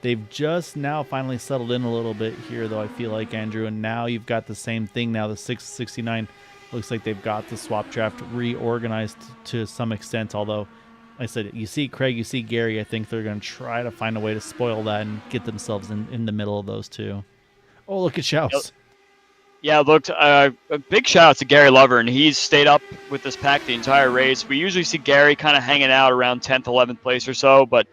they've just now finally settled in a little bit here, though. I feel like, Andrew, and now you've got the same thing now. The 669 looks like they've got the swap draft reorganized to some extent, although. I said, you see Craig, you see Gary. I think they're going to try to find a way to spoil that and get themselves in the middle of those 2. Oh, look at Schaus. Yeah, looked a big shout out to Gary Lover, and he's stayed up with this pack the entire race. We usually see Gary kind of hanging out around 10th, 11th place or so, but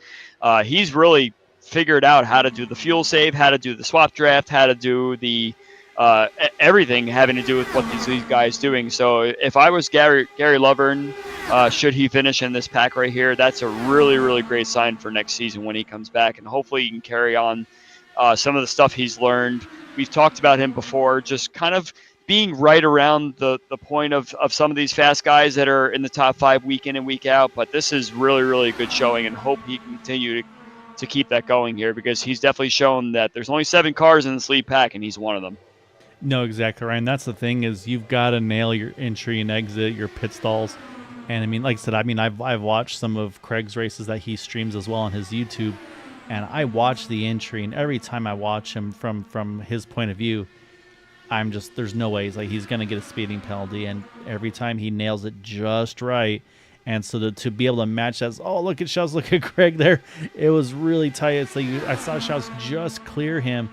he's really figured out how to do the fuel save, how to do the swap draft, how to do the everything having to do with what these guys doing. So if I was Gary Lovern, should he finish in this pack right here, that's a really, really great sign for next season when he comes back, and hopefully he can carry on some of the stuff he's learned. We've talked about him before, just kind of being right around the point of some of these fast guys that are in the top 5 week in and week out. But this is really, really good showing, and hope he can continue to keep that going here, because he's definitely shown that there's only 7 cars in this lead pack, and he's one of them. No, exactly right. And that's the thing, is you've got to nail your entry and exit, your pit stalls. And I mean, like I said, I've watched some of Craig's races that he streams as well on his YouTube, and I watch the entry, and every time I watch him from his point of view, I'm just, there's no way he's going to get a speeding penalty, and every time he nails it just right. And so to be able to match that, oh, look at Schaus, look at Craig there. It was really tight. It's like I saw Schaus just clear him,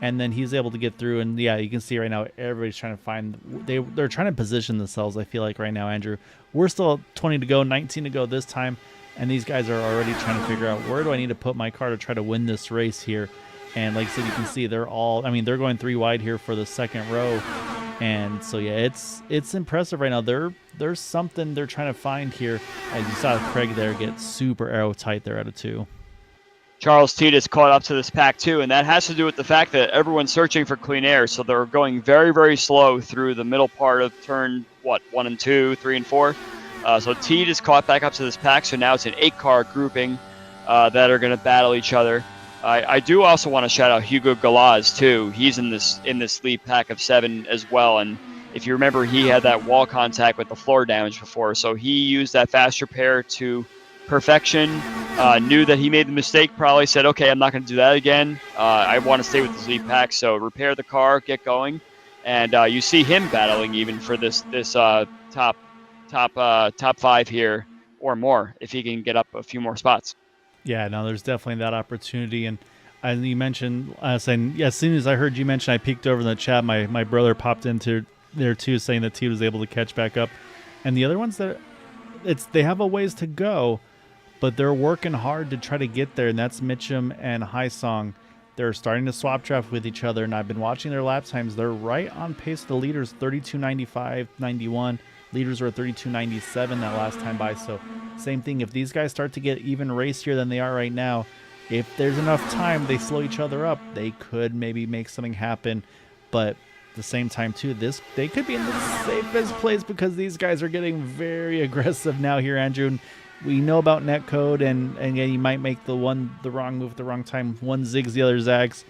and then he's able to get through. And yeah, you can see right now everybody's trying to find, they're trying to position themselves, I feel like right now, Andrew. We're still 20 to go, 19 to go this time, and these guys are already trying to figure out, where do I need to put my car to try to win this race here? And like I said, you can see they're going 3 wide here for the second row. And so yeah, it's impressive right now. There's something they're trying to find here. As you saw Craig there get super aero tight there out of 2. Charles Titus caught up to this pack too, and that has to do with the fact that everyone's searching for clean air, so they're going very, very slow through the middle part of turn 1 and 2, 3 and 4. So Titus caught back up to this pack, so now it's an 8-car grouping that are going to battle each other. I do also want to shout out Hugo Galaz too. He's in this lead pack of 7 as well, and if you remember, he had that wall contact with the floor damage before, so he used that fast repair to perfection. Knew that he made the mistake, probably said, okay, I'm not going to do that again. I want to stay with this lead pack, so repair the car, get going, and you see him battling even for this top 5 here or more if he can get up a few more spots. Yeah, no, there's definitely that opportunity. And as you mentioned, saying, yeah, as soon as I heard you mention, I peeked over in the chat. My brother popped into there too, saying that T was able to catch back up. And the other ones they have a ways to go, but they're working hard to try to get there. And that's Mitchum and Haisong. they're starting to swap draft with each other, and I've been watching their lap times. They're right on pace. The leaders 32.95, 91. Leaders were 32.97 that last time by. So same thing. If these guys start to get even racier than they are right now, if there's enough time, they slow each other up. They could maybe make something happen, but at the same time too, they could be in the safest place because these guys are getting very aggressive now here, Andrew. And we know about netcode, and yeah, you might make the wrong move at the wrong time. One zigs, the other zags,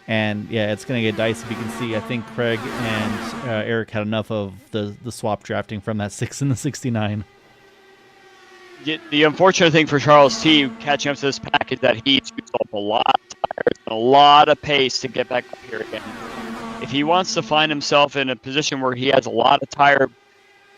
and yeah, it's gonna get dicey. You can see, I think Craig and Eric had enough of the swap drafting from that 6 and the 69. The unfortunate thing for Charles T catching up to this pack is that he's used up a lot of tires and a lot of pace to get back up here again. If he wants to find himself in a position where he has a lot of tire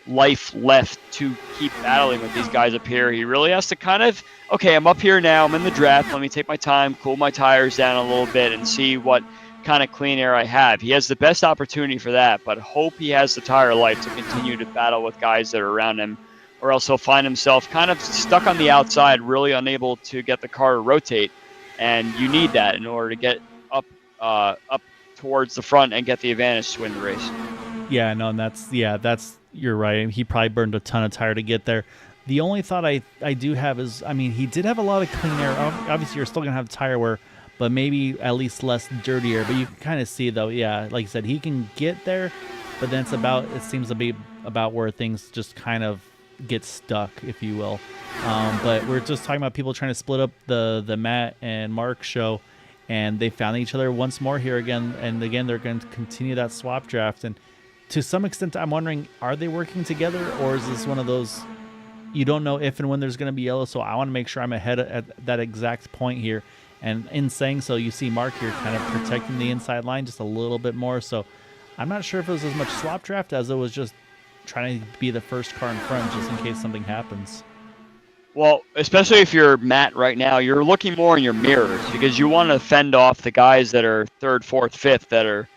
life left to keep battling with these guys up here, he really has to kind of, okay, I'm up here now, I'm in the draft, let me take my time, cool my tires down a little bit and see what kind of clean air I have. He has the best opportunity for that, but hope he has the tire life to continue to battle with guys that are around him, or else he'll find himself kind of stuck on the outside, really unable to get the car to rotate, and you need that in order to get up towards the front and get the advantage to win the race. Yeah, no, and that's you're right. He probably burned a ton of tire to get there. The only thought I do have is, I mean, he did have a lot of clean air. Obviously, you're still gonna have tire wear, but maybe at least less dirty air. But you can kind of see though, yeah, like you said, he can get there, but then it seems to be about where things just kind of get stuck, if you will. But we're just talking about people trying to split up the Matt and Mark show, and they found each other once more here again, and again they're going to continue that swap draft. And to some extent, I'm wondering, are they working together, or is this one of those you don't know if and when there's going to be yellow? So I want to make sure I'm ahead at that exact point here. And in saying so, you see Mark here kind of protecting the inside line just a little bit more. So I'm not sure if it was as much swap draft as it was just trying to be the first car in front just in case something happens. Well, especially if you're Matt right now, you're looking more in your mirrors because you want to fend off the guys that are third, fourth, fifth that are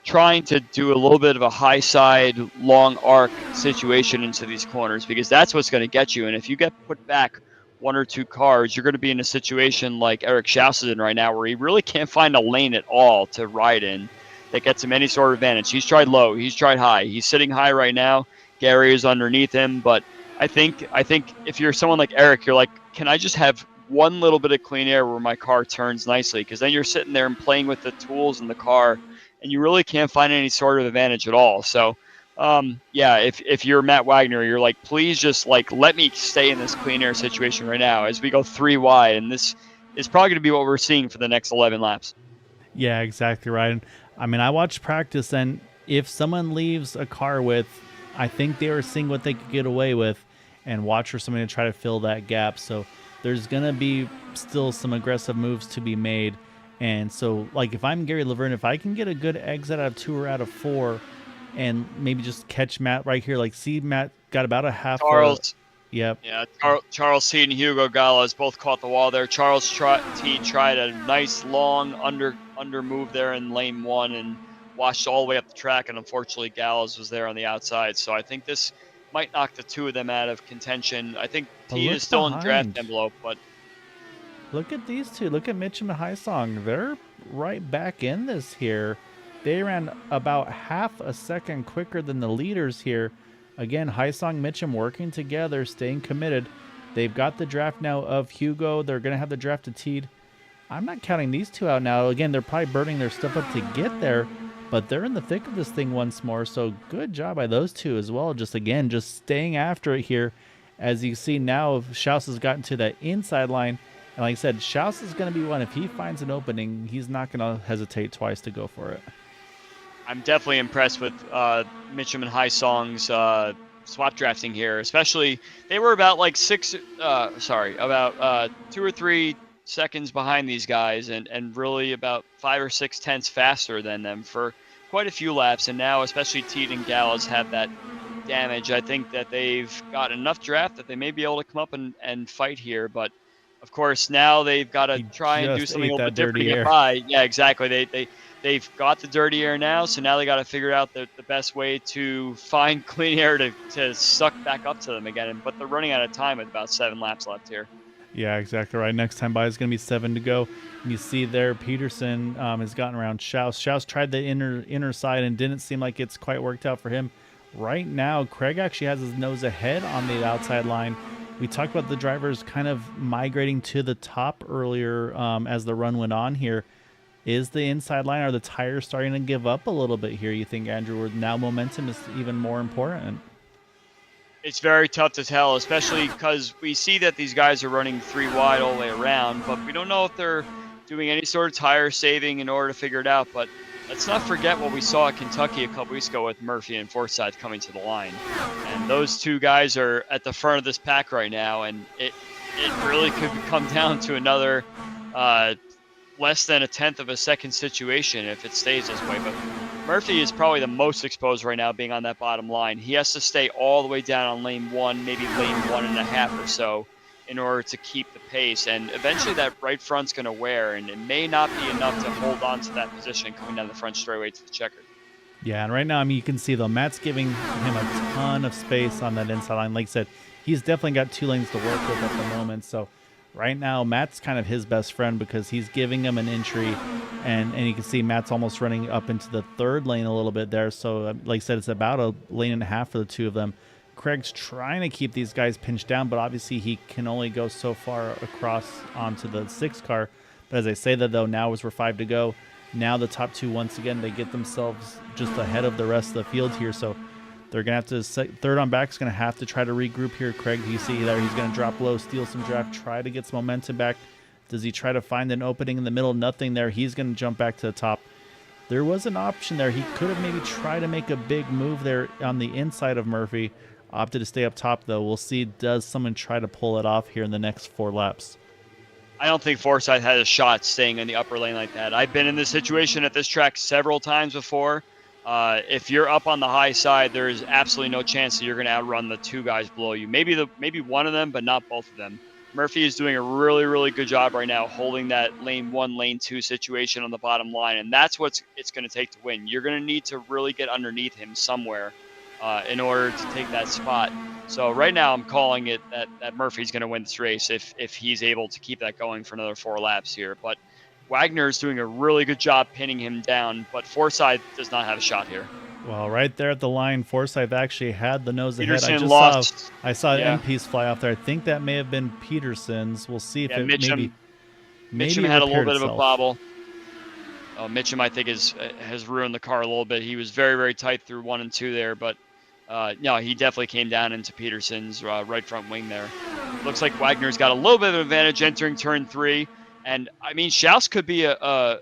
trying to do a little bit of a high side, long arc situation into these corners, because that's what's going to get you. And if you get put back one or two cars, you're going to be in a situation like Eric Schaus is in right now, where he really can't find a lane at all to ride in that gets him any sort of advantage. He's tried low, he's tried high, he's sitting high right now. Gary is underneath him, but I think if you're someone like Eric, you're like, can I just have one little bit of clean air where my car turns nicely? Because then you're sitting there and playing with the tools in the car, and you really can't find any sort of advantage at all. So, yeah, if you're Matt Wagner, you're like, please just like let me stay in this clean air situation right now as we go 3 wide, and this is probably going to be what we're seeing for the next 11 laps. Yeah, exactly right. I mean, I watched practice, and if someone leaves a car with, I think they were seeing what they could get away with, and watch for somebody to try to fill that gap. So there's gonna be still some aggressive moves to be made. And so, like, if I'm Gary Laverne, if I can get a good exit out of 2 or out of 4, and maybe just catch Matt right here, like, see Matt got about a half. Charles. Yep. Yeah, Charles T and Hugo Gallows both caught the wall there. Charles T tried a nice long under move there in lane 1 and washed all the way up the track, and unfortunately Gallows was there on the outside. So I think this might knock the two of them out of contention. I think T is still in draft envelope, but look at these two. Look at Mitchum and Highsong. They're right back in this here. They ran about half a second quicker than the leaders here. Again, Highsong, Mitchum working together, staying committed. They've got the draft now of Hugo. They're going to have the draft of Teed. I'm not counting these two out now. Again, they're probably burning their stuff up to get there, but they're in the thick of this thing once more. So good job by those two as well. Just staying after it here. As you see now, Schaus has gotten to that inside line. And like I said, Schaus is going to be one. If he finds an opening, he's not going to hesitate twice to go for it. I'm definitely impressed with Mitchum and Highsong's swap drafting here. Especially, they were about like 2 or 3 seconds behind these guys, and really about 5 or 6 tenths faster than them for quite a few laps. And now, especially Teed and Gallows have that damage. I think that they've got enough draft that they may be able to come up and fight here. But of course, now they've got to try and do something a little bit different to get by. Yeah, exactly. They've got the dirty air now, so now they got to figure out the best way to find clean air to suck back up to them again. But they're running out of time with about 7 laps left here. Yeah, exactly right. Next time by is going to be 7 to go. And you see there, Peterson has gotten around Schaus. Schaus tried the inner side and didn't seem like it's quite worked out for him. Right now, Craig actually has his nose ahead on the outside line. We talked about the drivers kind of migrating to the top earlier as the run went on here. Is the inside line, are the tires starting to give up a little bit here, you think, Andrew, where now momentum is even more important? It's very tough to tell, especially because we see that these guys are running 3 wide all the way around, but we don't know if they're doing any sort of tire saving in order to figure it out. But let's not forget what we saw at Kentucky a couple weeks ago with Murphy and Forsyth coming to the line. And those two guys are at the front of this pack right now, and it really could come down to another uh, less than a tenth of a second situation if it stays this way. But Murphy is probably the most exposed right now, being on that bottom line. He has to stay all the way down on lane 1, maybe lane 1.5 or so, in order to keep the pace. And eventually that right front's going to wear, and it may not be enough to hold on to that position coming down the front straightaway to the checkered. Yeah, and right now, I mean, you can see though, Matt's giving him a ton of space on that inside line. Like I said, he's definitely got 2 lanes to work with at the moment. So right now, Matt's kind of his best friend because he's giving him an entry, and you can see Matt's almost running up into the 3rd lane a little bit there. So like I said, it's about a lane and a half for the two of them. Craig's trying to keep these guys pinched down, but obviously he can only go so far across onto the 6 car. But as I say that though, now as we're 5 to go, now the top 2, once again, they get themselves just ahead of the rest of the field here. So they're going to have to, 3rd on back is going to have to try to regroup here. Craig, you see there, he's going to drop low, steal some draft, try to get some momentum back. Does he try to find an opening in the middle? Nothing there. He's going to jump back to the top. There was an option there. He could have maybe tried to make a big move there on the inside of Murphy. Opted to stay up top, though. We'll see, does someone try to pull it off here in the next 4 laps? I don't think Forsyth had a shot staying in the upper lane like that. I've been in this situation at this track several times before. If you're up on the high side, there is absolutely no chance that you're going to outrun the 2 guys below you. Maybe one of them, but not both of them. Murphy is doing a really, really good job right now holding that lane 1, lane 2 situation on the bottom line, and that's what it's going to take to win. You're going to need to really get underneath him somewhere in order to take that spot. So right now I'm calling it that Murphy's going to win this race if he's able to keep that going for another 4 laps here. But Wagner is doing a really good job pinning him down, but Forsyth does not have a shot here. Well, right there at the line, Forsyth actually had the nose ahead. Peterson lost. I saw an Yeah. end piece fly off there. I think that may have been Peterson's. We'll see if Yeah, it Mitchum maybe had a little repaired bit of a itself. bobble. Mitchum, I think, has ruined the car a little bit. He was very, very tight through 1 and 2 there, but no, he definitely came down into Peterson's right front wing there. Looks like Wagner's got a little bit of an advantage entering turn 3. And, I mean, Schaus could be a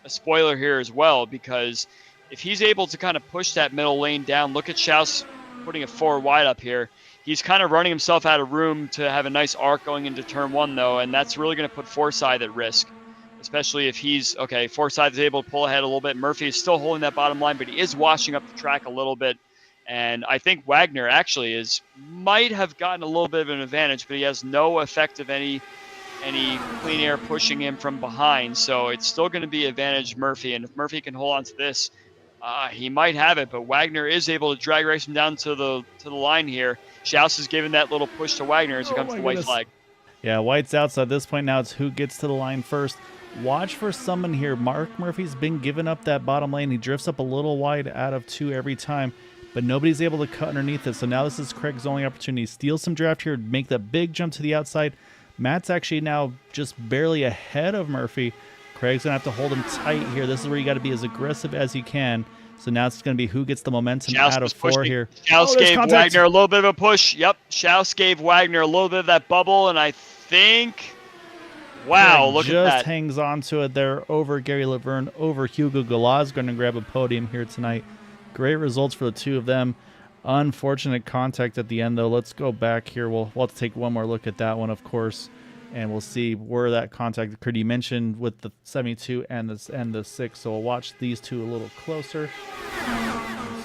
spoiler here as well, because if he's able to kind of push that middle lane down, look at Schaus putting it 4 wide up here. He's kind of running himself out of room to have a nice arc going into turn 1, though, and that's really going to put Forsyth at risk, especially if he's, okay, Forsyth is able to pull ahead a little bit. Murphy is still holding that bottom line, but he is washing up the track a little bit. And I think Wagner actually might have gotten a little bit of an advantage, but he has no effect of any clean air pushing him from behind. So it's still going to be advantage Murphy. And if Murphy can hold on to this, he might have it. But Wagner is able to drag race him down to the line here. Schaus is giving that little push to Wagner as it comes to the white flag. Yeah, white's out. So at this point now, it's who gets to the line first. Watch for someone here. Mark Murphy's been giving up that bottom lane. He drifts up a little wide out of 2 every time, but nobody's able to cut underneath it. So now this is Craig's only opportunity. Steal some draft here, make that big jump to the outside. Matt's actually now just barely ahead of Murphy. Craig's going to have to hold him tight here. This is where you got to be as aggressive as you can. So now it's going to be who gets the momentum out of 4 here. Schaus gave Wagner a little bit of a push. Yep, Schaus gave Wagner a little bit of that bubble, and I think, wow, Craig look at that. Just hangs on to it there over Gary Laverne, over Hugo Galaz. Going to grab a podium here tonight. Great results for the two of them. Unfortunate contact at the end, though. Let's go back here. We'll have to take one more look at that one, of course, and we'll see where that contact occurred. You mentioned with the 72 and the 6, so we'll watch these two a little closer.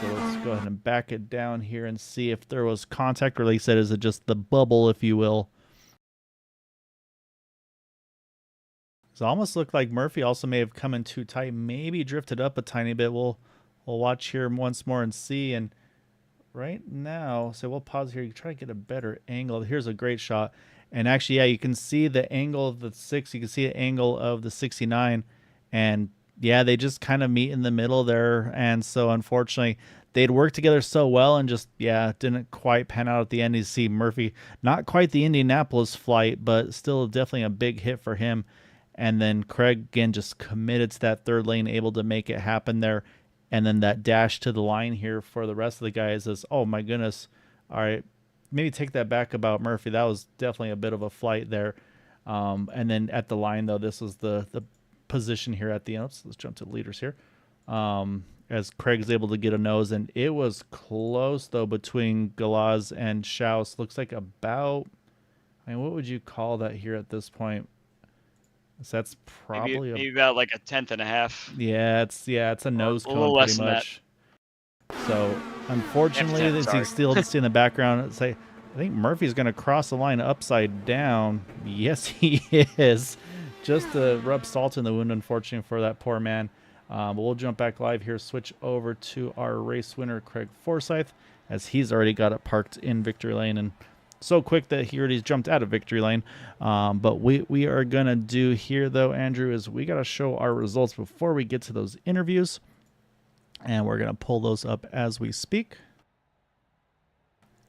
So let's go ahead and back it down here and see if there was contact, or like I said, is it just the bubble, if you will. So it almost looked like Murphy also may have come in too tight, maybe drifted up a tiny bit. We'll watch here once more and see. And right now, so we'll pause here. You try to get a better angle. Here's a great shot. And actually, yeah, you can see the angle of the six. You can see the angle of the 69, and yeah, they just kind of meet in the middle there. And so, unfortunately, they'd worked together so well, and just yeah, didn't quite pan out at the end. You see Murphy, not quite the Indianapolis flight, but still definitely a big hit for him. And then Craig again just committed to that third lane, able to make it happen there. And then that dash to the line here for the rest of the guys is, oh my goodness, all right, maybe take that back about Murphy. That was definitely a bit of a flight there. And then at the line though, this was the position here at the end. Let's jump to the leaders here. As Craig's able to get a nose, and it was close though between Galaz and Schaus. Looks like about, I mean, what would you call that here at this point? So that's Maybe probably a, maybe about like a tenth and a half, it's a or nose a cone little pretty less than that. much. So Half a unfortunately, tenth, as you sorry. still see in the background, say I think Murphy's going to cross the line upside down. Yes, he is. Just to rub salt in the wound, unfortunately, for that poor man. But we'll jump back live here, switch over to our race winner, Craig Forsyth, as he's already got it parked in victory lane and so quick that he already jumped out of victory lane. But we are going to do here, though, Andrew, is we got to show our results before we get to those interviews. And we're going to pull those up as we speak.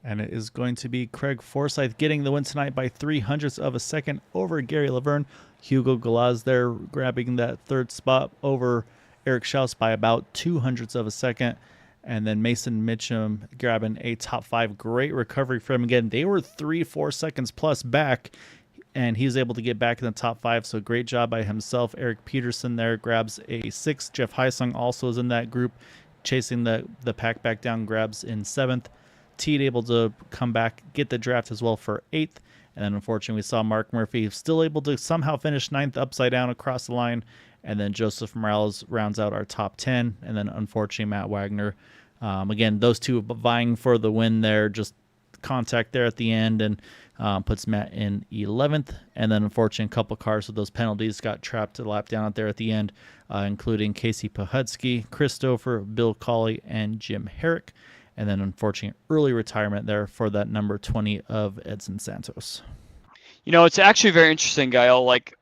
And it is going to be Craig Forsyth getting the win tonight by 0.03 of a second over Gary Laverne. Hugo Galaz there grabbing that third spot over Eric Schaus by about 0.02 of a second. And then Mason Mitchum grabbing a top 5. Great recovery for him again. They were 3-4 seconds plus back, and he's able to get back in the top 5. So great job by himself. Eric Peterson there grabs a 6. Jeff Heisung also is in that group, chasing the pack back down, grabs in 7th. Teed able to come back, get the draft as well for 8th. And then unfortunately we saw Mark Murphy still able to somehow finish 9th upside down across the line. And then Joseph Morales rounds out our top 10. And then unfortunately Matt Wagner. Again, those two vying for the win there, just contact there at the end, and puts Matt in 11th. And then unfortunately a couple cars with those penalties got trapped to lap down out there at the end, including Casey Pahudsky, Christopher, Bill Colley, and Jim Herrick. And then, unfortunately, early retirement there for that number 20 of Edson Santos. You know, it's actually very interesting, Gael. Like,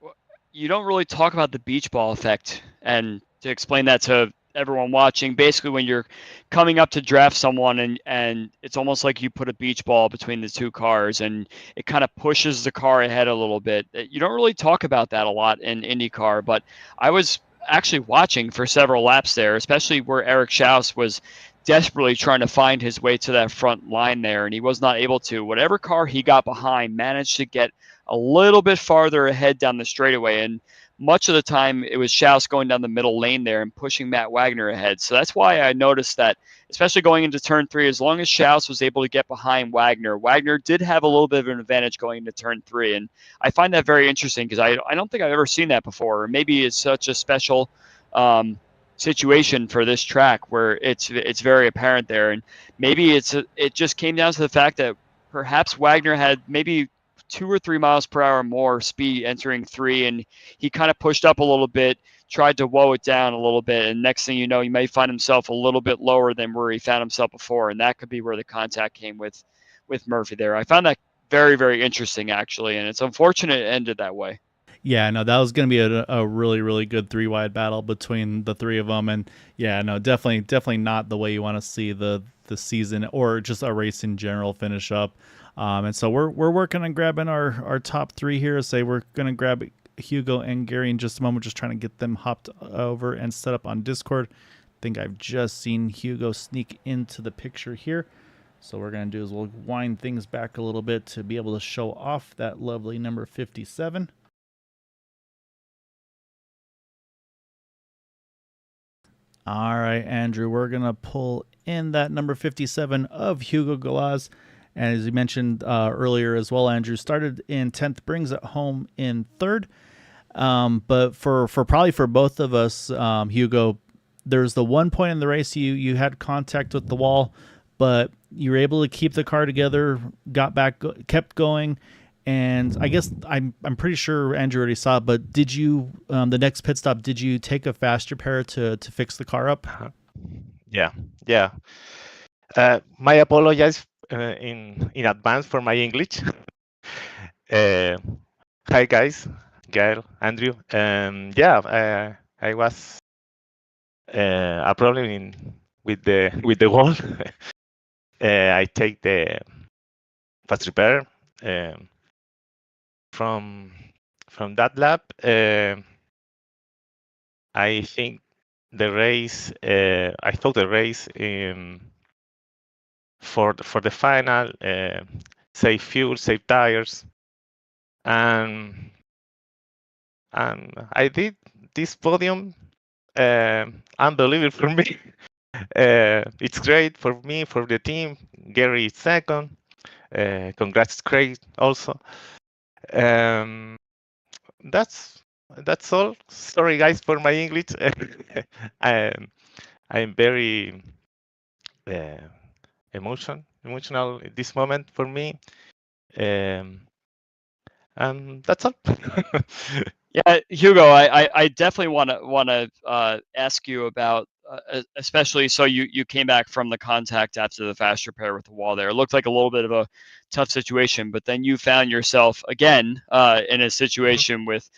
you don't really talk about the beach ball effect. And to explain that to everyone watching, basically when you're coming up to draft someone and it's almost like you put a beach ball between the two cars and it kind of pushes the car ahead a little bit. You don't really talk about that a lot in IndyCar, but I was actually watching for several laps there, especially where Eric Schaus was desperately trying to find his way to that front line there, and he was not able to. Whatever car he got behind managed to get a little bit farther ahead down the straightaway, and much of the time it was Schaus going down the middle lane there and pushing Matt Wagner ahead. So that's why I noticed that, especially going into turn 3, as long as Schaus was able to get behind Wagner, Wagner did have a little bit of an advantage going into turn 3, and I find that very interesting because I don't think I've ever seen that before. Maybe it's such a special situation for this track where it's very apparent there, and maybe it just came down to the fact that perhaps Wagner had maybe 2 or 3 miles per hour more speed entering 3, and he kind of pushed up a little bit, tried to woe it down a little bit, and next thing you know, you may find himself a little bit lower than where he found himself before, and that could be where the contact came with Murphy there. I found that very, very interesting actually, and it's unfortunate it ended that way. Yeah, no, that was going to be a really, really good 3-wide battle between the three of them. And yeah, no, definitely not the way you want to see the season or just a race in general finish up. And so we're working on grabbing our top 3 here. Say we're going to grab Hugo and Gary in just a moment, just trying to get them hopped over and set up on Discord. I think I've just seen Hugo sneak into the picture here. So what we're going to do is we'll wind things back a little bit to be able to show off that lovely number 57. All right, Andrew, we're going to pull in that number 57 of Hugo Galaz. And as you mentioned earlier as well, Andrew started in 10th, brings it home in 3rd. But for probably for both of us, Hugo, there's the one point in the race you had contact with the wall, but you were able to keep the car together, got back, kept going. And I guess I'm pretty sure Andrew already saw it, but did you, the next pit stop, did you take a fast repair to fix the car up? Yeah. My apologies in advance for my English. Uh, Hi guys, Gail, Andrew. I was a problem with the wall. I take the fast repair um, from that lap. I think the race. I thought the race for the final. Save fuel, save tires, and I did this podium. Unbelievable for me. It's great for me, for the team. Gary is second. Congrats, Craig, also. Um, that's that's all. Sorry, guys, for my English. I'm very uh, emotional at this moment for me. Um, and that's all. Yeah, Hugo, I definitely want to ask you about, especially so you came back from the contact after the fast repair with the wall there. It looked like a little bit of a tough situation, but then you found yourself again in a Mhm. situation with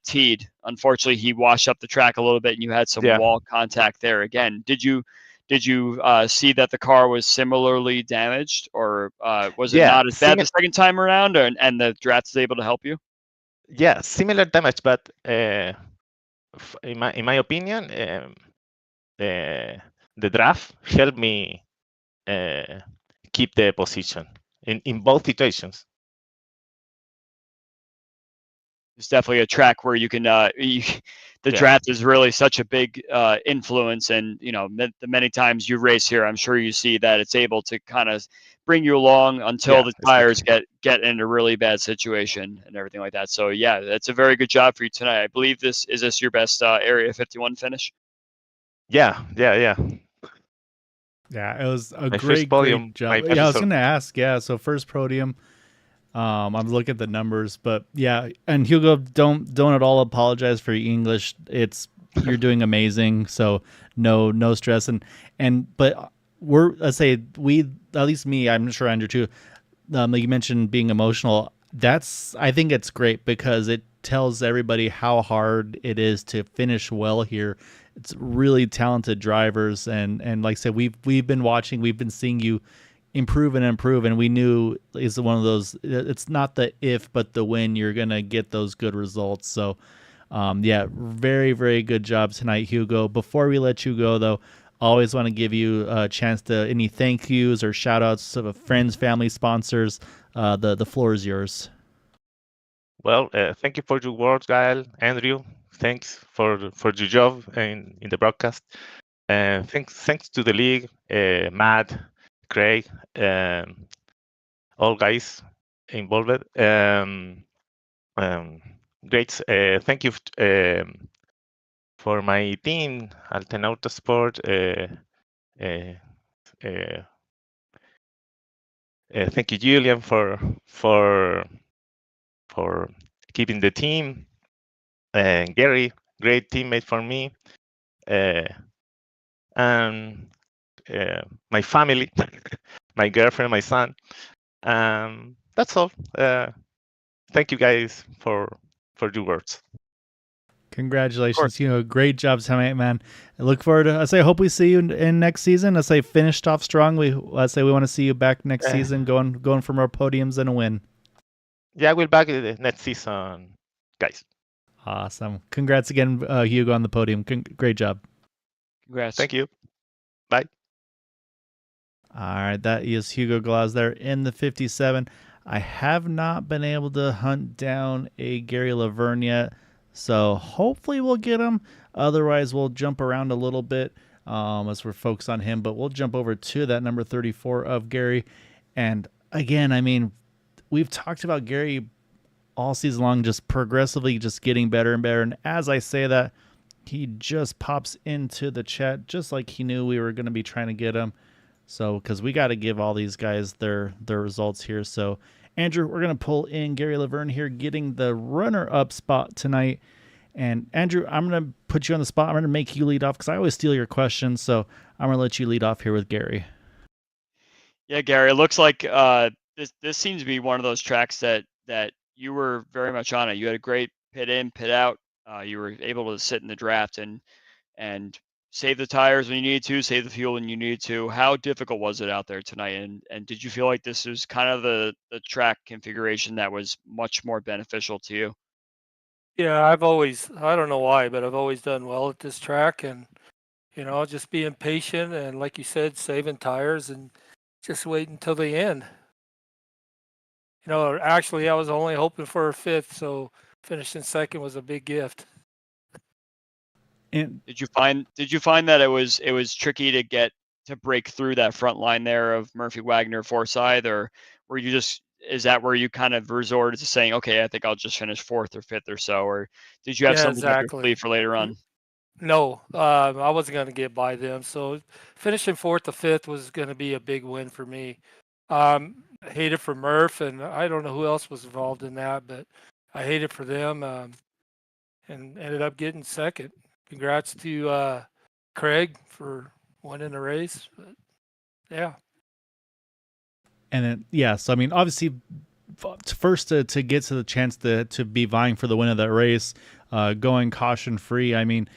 Teed. Unfortunately, he washed up the track a little bit, and you had some Yeah, wall contact there again. Did you see that the car was similarly damaged, or was it yeah, not as bad the second time around, and the draft is able to help you? similar damage, but in my opinion, uh, the draft helped me uh, keep the position in both situations. It's definitely a track where you can the Yeah, draft is really such a big influence, and the many times you race here, I'm sure you see that it's able to kind of bring you along until yeah, the tires exactly. get in a really bad situation and everything like that. So yeah, that's a very good job for you tonight. I believe this your best Area 51 finish? Yeah. Yeah, it was a My first great podium, my job. best Yeah, I was result. gonna ask. Yeah, so first podium. I'm looking at the numbers, but yeah, and Hugo, don't at all apologize for your English. It's you're doing amazing, so no stress. But let's say we, at least me, I'm sure Andrew too. Like you mentioned being emotional. I think it's great because it tells everybody how hard it is to finish well here. It's really talented drivers, and like I said, we've been watching, we've been seeing you improve and improve, and we knew is one of those. It's not the if, but the when you're gonna get those good results. So, yeah, very good job tonight, Hugo. Before we let you go, though, always want to give you a chance to any thank yous or shout outs of friends, family, sponsors. The floor is yours. Well, thank you for your words, Gael, Andrew. Thanks for your job in the broadcast. And thanks to the league, Matt, Craig, all guys involved. Um, Great. Thank you for my team, Alten Autosport. Uh, uh, Thank you, Julian, for keeping the team. Gary, great teammate for me. Uh, and my family, my girlfriend, my son. That's all. Thank you guys for your words. Of course. Congratulations, great job tonight, man. I look forward to. I say, hope we see you in next season. I say, finished off strong. I say we want to see you back next Uh, season, going for more podiums and a win. yeah, we'll back next season, guys. Awesome. Congrats again, Hugo, on the podium. Great job. Congrats. Thank you. Bye. All right, that is Hugo Glass there in the 57. I have not been able to hunt down a Gary Laverne yet, so hopefully we'll get him. Otherwise, we'll jump around a little bit as we're focused on him, but we'll jump over to that number 34 of Gary. And again, I mean, we've talked about Gary all season long, just progressively just getting better and better. And as I say that, he just pops into the chat just like he knew we were going to be trying to get him. So, because we got to give all these guys their results here. So, Andrew, we're gonna pull in Gary Laverne here, getting the runner-up spot tonight. And Andrew, I'm gonna put you on the spot. I'm gonna make you lead off because I always steal your questions. So I'm gonna let you lead off here with Gary. Yeah, Gary, it looks like this seems to be one of those tracks that you were very much on it. You had a great pit in, pit out. You were able to sit in the draft and save the tires when you needed to, save the fuel when you needed to. How difficult was it out there tonight? And did you feel like this was kind of the track configuration that was much more beneficial to you? Yeah, I don't know why, but I've always done well at this track, and just being patient and, like you said, saving tires and just waiting until the end. Actually, I was only hoping for a fifth, so finishing second was a big gift. And Did you find that it was tricky to get to break through that front line there of Murphy, Wagner, Forsyth, or were you just is that where you kind of resorted to saying, okay, I think I'll just finish fourth or fifth or so, or did you have Yeah, something up your exactly. sleeve for later on? No, I wasn't going to get by them. So finishing fourth to fifth was going to be a big win for me. I hate it for Murph, and I don't know who else was involved in that, but I hate it for them, and ended up getting second. Congrats to Craig for winning the race. But yeah, and then yeah, so I mean, obviously, first to get to the chance to be vying for the win of that race, going caution free. I mean,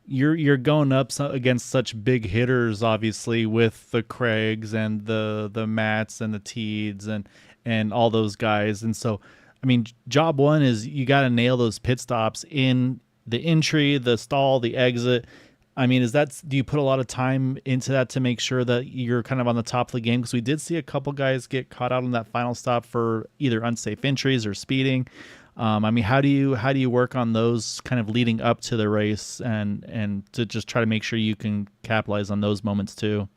you're going up against such big hitters, obviously, with the Craigs and the Matts and the Teeds and all those guys. And so, I mean, job one is you got to nail those pit stops in the entry, the stall, the exit. I mean, do you put a lot of time into that to make sure that you're kind of on the top of the game? Because we did see a couple guys get caught out on that final stop for either unsafe entries or speeding. I mean, how do you work on those kind of leading up to the race and to just try to make sure you can capitalize on those moments too?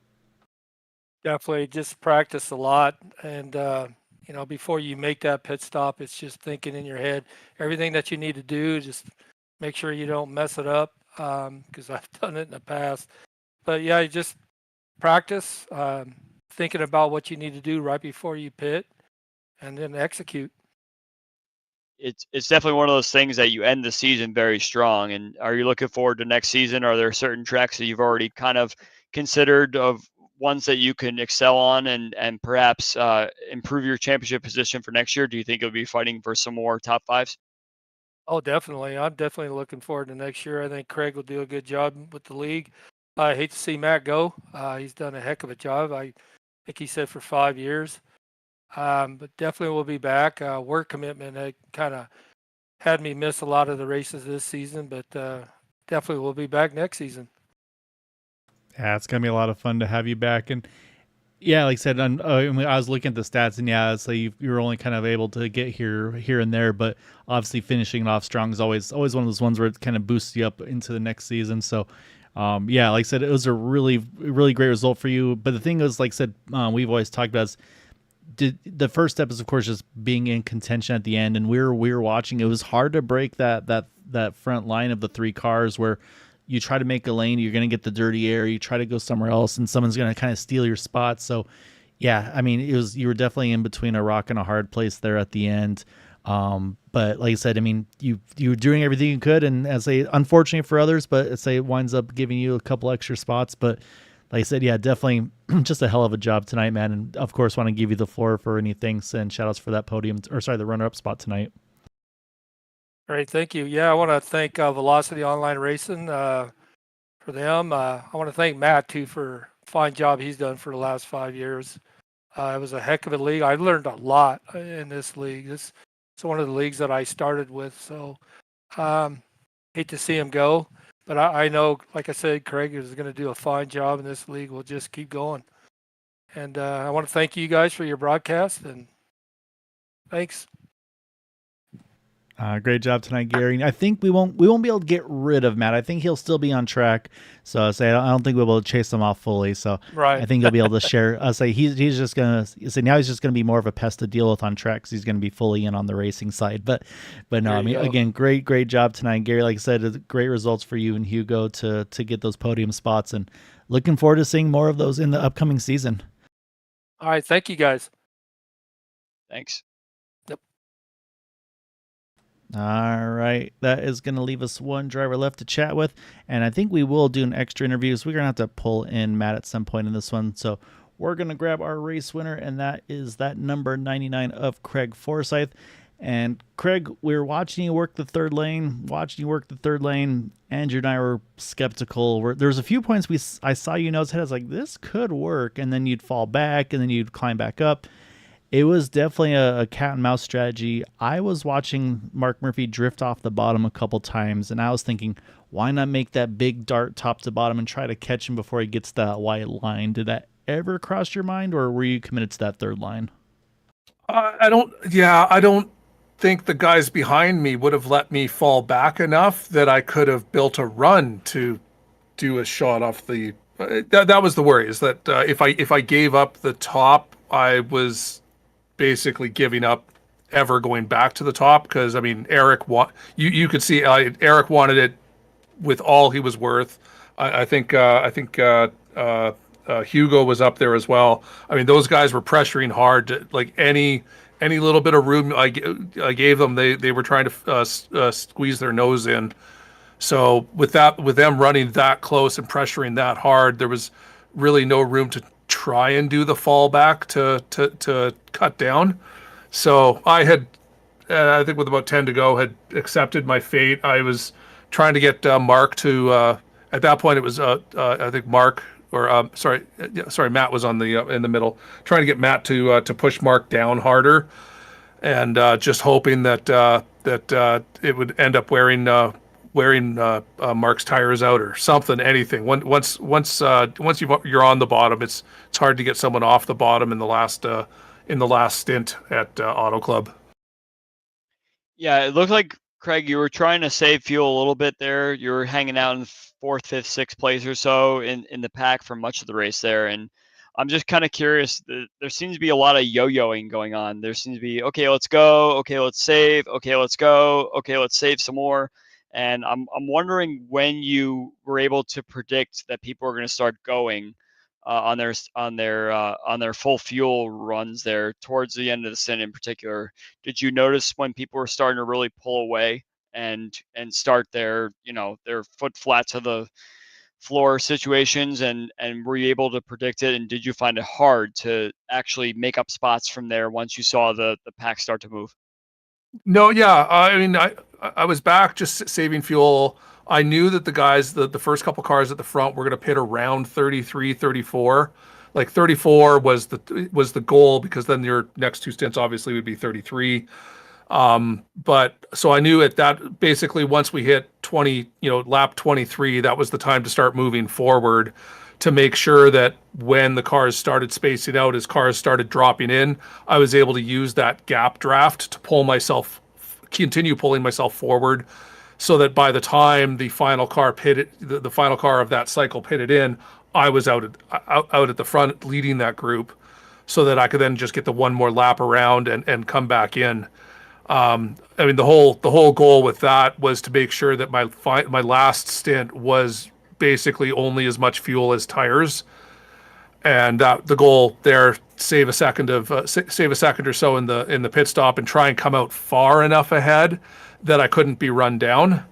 definitely just practice a lot. And, before you make that pit stop, it's just thinking in your head everything that you need to do. Just make sure you don't mess it up, because I've done it in the past. But yeah, you just practice, thinking about what you need to do right before you pit, and then execute. It's definitely one of those things that you end the season very strong. And are you looking forward to next season? Are there certain tracks that you've already kind of considered of ones that you can excel on and perhaps improve your championship position for next year? Do you think you'll be fighting for some more top fives? Oh, definitely. I'm definitely looking forward to next year. I think Craig will do a good job with the league. I hate to see Matt go. He's done a heck of a job. I think he said for 5 years. But definitely will be back. Work commitment kind of had me miss a lot of the races this season, but definitely will be back next season. Yeah, it's gonna be a lot of fun to have you back. And yeah, like I said, I mean, I was looking at the stats, and yeah, it's like you're only kind of able to get here and there, but obviously finishing it off strong is always one of those ones where it kind of boosts you up into the next season. So, yeah, like I said, it was a really great result for you. But the thing is, like I said, we've always talked about the first step is of course just being in contention at the end, and we were watching. It was hard to break that front line of the three cars where you try to make a lane, you're going to get the dirty air, you try to go somewhere else, and someone's going to kind of steal your spot. So, yeah, I mean, you were definitely in between a rock and a hard place there at the end. But like I said, I mean, you were doing everything you could, and as I unfortunately for others, but it winds up giving you a couple extra spots. But like I said, yeah, definitely just a hell of a job tonight, man. And of course, want to give you the floor for any thanks and shout outs for that podium, or sorry, the runner up spot tonight. Great, thank you. Yeah, I want to thank Velocity Online Racing for them. I want to thank Matt too for fine job he's done for the last 5 years. It was a heck of a league. I learned a lot in this league. This is one of the leagues that I started with. So hate to see him go, but I know, like I said, Craig is going to do a fine job in this league. We'll just keep going. And I want to thank you guys for your broadcast, and thanks. Great job tonight, Gary. I think we won't be able to get rid of Matt. I think he'll still be on track. So I say I don't think we'll be able to chase him off fully. So Right. I think he'll be able to share. I say he's just gonna say now he's just gonna be more of a pest to deal with on tracks. He's gonna be fully in on the racing side. But no, There I you mean go. again, great job tonight, Gary. Like I said, great results for you and Hugo to get those podium spots, and looking forward to seeing more of those in the upcoming season. All right. Thank you guys. Thanks. Yep. All right, that is going to leave us one driver left to chat with, and I think we will do an extra interview. So we're going to have to pull in Matt at some point in this one. So we're going to grab our race winner, and that is that number 99 of Craig Forsyth. And Craig, we were watching you work the third lane, Andrew and I were skeptical. There's a few points I saw you nose head. I was like, this could work, and then you'd fall back, and then you'd climb back up. It was definitely a cat and mouse strategy. I was watching Mark Murphy drift off the bottom a couple times, and I was thinking, why not make that big dart top to bottom and try to catch him before he gets that white line? Did that ever cross your mind, or were you committed to that third line? I don't think the guys behind me would have let me fall back enough that I could have built a run to do a shot off the. That was the worry, is that if I gave up the top, I was basically giving up ever going back to the top, because I mean you could see Eric wanted it with all he was worth. I think Hugo was up there as well. I mean, those guys were pressuring hard to, like, any little bit of room I gave them, they were trying to squeeze their nose in. So with them running that close and pressuring that hard, there was really no room to try and do the fallback to cut down. So I had, I think with about 10 to go, had accepted my fate. I was trying to get Mark to, at that point it was I think Mark, or sorry, Matt was on the in the middle, trying to get Matt to push Mark down harder, and just hoping that it would end up wearing Mark's tires out or something, anything. Once you're on the bottom, it's hard to get someone off the bottom in the last stint at Auto Club. Yeah, it looked like, Craig, you were trying to save fuel a little bit there. You were hanging out in fourth, fifth, sixth place or so in the pack for much of the race there. And I'm just kind of curious. There seems to be a lot of yo-yoing going on. There seems to be, okay, let's go. Okay, let's save. Okay, let's go. Okay, let's save some more. And I'm wondering when you were able to predict that people are going to start going on their full fuel runs there towards the end of the stint in particular. Did you notice when people were starting to really pull away and start their foot flat to the floor situations, and were you able to predict it, and did you find it hard to actually make up spots from there once you saw the pack start to move? No, yeah. I mean, I was back just saving fuel. I knew that the guys, the first couple cars at the front were going to pit around 33, 34. Like 34 was the goal, because then your next two stints obviously would be 33. But so I knew at that, basically once we hit 20, lap 23, that was the time to start moving forward, to make sure that when the cars started spacing out, as cars started dropping in, I was able to use that gap draft to continue pulling myself forward, so that by the time the final car the final car of that cycle pitted in, I was out at the front leading that group, so that I could then just get the one more lap around and come back in. I mean, the whole goal with that was to make sure that my last stint was basically only as much fuel as tires, and the goal there, save a second or so in the pit stop, and try and come out far enough ahead that I couldn't be run down.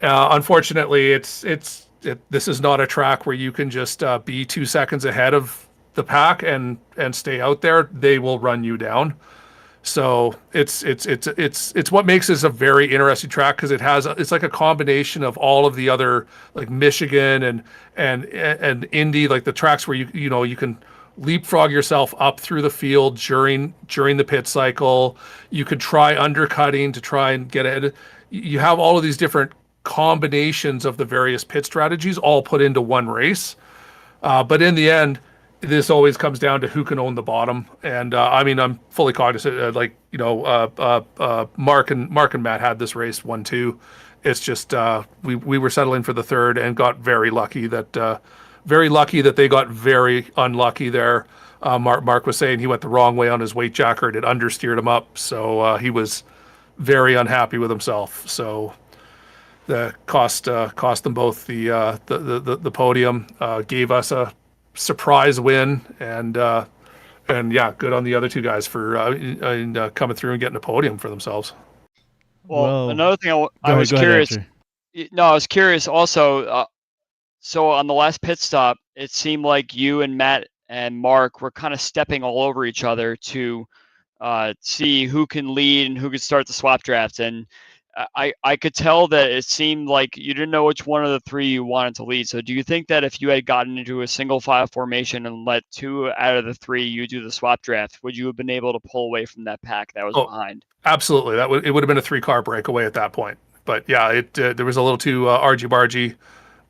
Unfortunately, this is not a track where you can just be 2 seconds ahead of the pack and stay out there. They will run you down. So it's what makes this a very interesting track, because it's like a combination of all of the other, like Michigan and Indy, like the tracks where you can leapfrog yourself up through the field during the pit cycle. You could try undercutting to try and get ahead. You have all of these different combinations of the various pit strategies all put into one race. But in the end, this always comes down to who can own the bottom. And I mean, I'm fully cognizant, Mark and Matt had this race 1-2. It's just we were settling for the third and got very lucky that they got very unlucky there. Mark was saying he went the wrong way on his weight jacker, and it understeered him up, so he was very unhappy with himself. So the cost them both the podium, gave us a surprise win, and yeah, good on the other two guys for coming through and getting a podium for themselves. Well, another thing I was curious. I was curious also. So on the last pit stop, it seemed like you and Matt and Mark were kind of stepping all over each other to see who can lead and who can start the swap draft. And I could tell that it seemed like you didn't know which one of the three you wanted to lead. So do you think that if you had gotten into a single file formation and let 2 out of the 3 you do the swap draft, would you have been able to pull away from that pack that was Oh, behind? absolutely. It would have been a 3-car breakaway at that point. But yeah, it there was a little too argy bargy.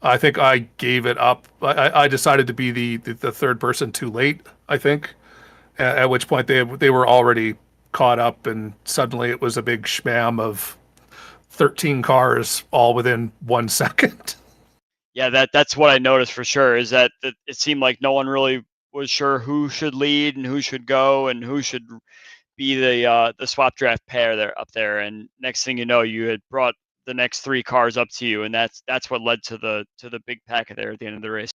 I think I gave it up. I decided to be the third person too late, I think, at which point they were already caught up, and suddenly it was a big schmam of 13 cars all within 1 second. Yeah, that's what I noticed for sure, is that it seemed like no one really was sure who should lead and who should go and who should be the swap draft pair there up there. And next thing you know, you had brought the next 3 cars up to you, and that's what led to the big pack there at the end of the race.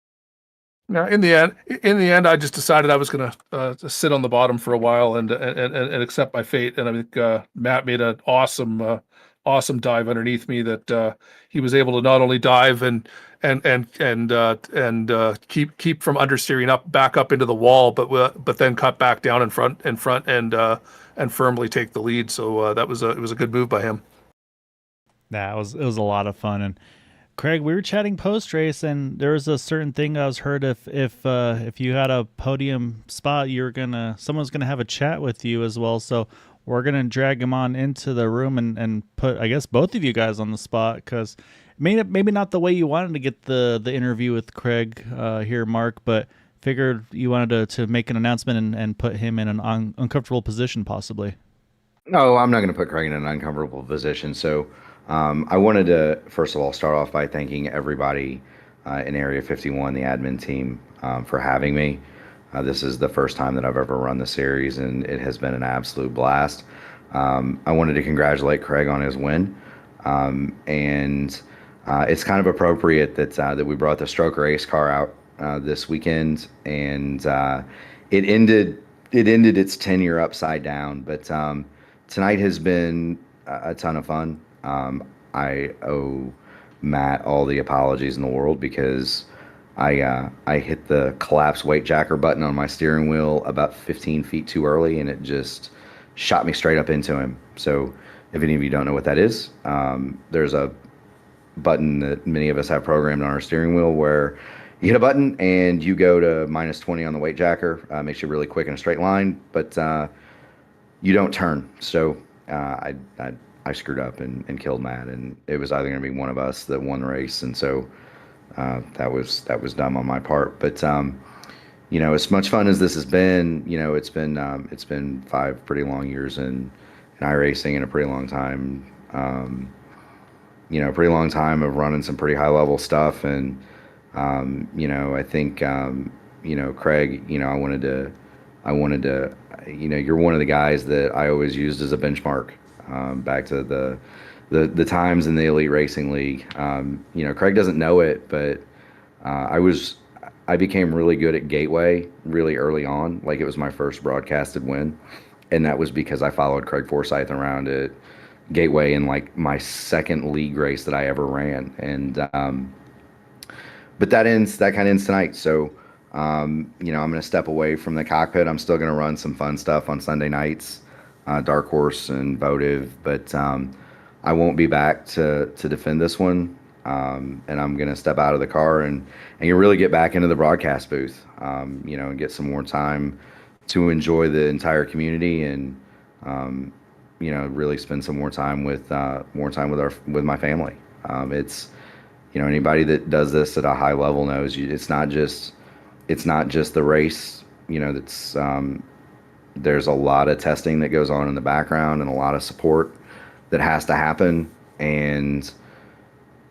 Now, in the end, I just decided I was going to sit on the bottom for a while and accept my fate. And I think Matt made an awesome dive underneath me that he was able to not only dive and keep from understeering up back up into the wall, but then cut back down in front and firmly take the lead. So it was a good move by him. Yeah, it was a lot of fun. And Craig, we were chatting post race, and there was a certain thing I was heard if you had a podium spot, someone's gonna have a chat with you as well. So we're gonna drag him on into the room and put, I guess, both of you guys on the spot, because maybe not the way you wanted to get the interview with Craig here, Mark, but figured you wanted to make an announcement and put him in an uncomfortable position, possibly. No, I'm not going to put Craig in an uncomfortable position. So I wanted to, first of all, start off by thanking everybody in Area 51, the admin team, for having me. This is the first time that I've ever run the series, and it has been an absolute blast. I wanted to congratulate Craig on his win. And it's kind of appropriate that we brought the Stroker Race car out this weekend, and it ended its tenure upside down. But tonight has been a ton of fun. I owe Matt all the apologies in the world, because I hit the collapse weight jacker button on my steering wheel about 15 feet too early, and it just shot me straight up into him. So if any of you don't know what that is, there's a button that many of us have programmed on our steering wheel where you hit a button and you go to -20 on the weight jacker. Makes you really quick in a straight line, but you don't turn. So I screwed up and killed Matt, and it was either going to be one of us that won the race, and so that was dumb on my part. But as much fun as this has been, it's been 5 pretty long years in iRacing, and a pretty long time, pretty long time of running some pretty high level stuff. And I think Craig, I wanted to, you're one of the guys that I always used as a benchmark, back to the times in the Elite Racing League. Craig doesn't know it, but I became really good at Gateway really early on. Like, it was my first broadcasted win, and that was because I followed Craig Forsyth around at Gateway in like my second league race that I ever ran. And but that kind of ends tonight. So I'm going to step away from the cockpit. I'm still going to run some fun stuff on Sunday nights, Dark Horse and Votive, but I won't be back to defend this one. And I'm going to step out of the car and you really get back into the broadcast booth, and get some more time to enjoy the entire community, and really spend some more time with my family. It's anybody that does this at a high level knows it's not just the race. That's there's a lot of testing that goes on in the background, and a lot of support that has to happen. And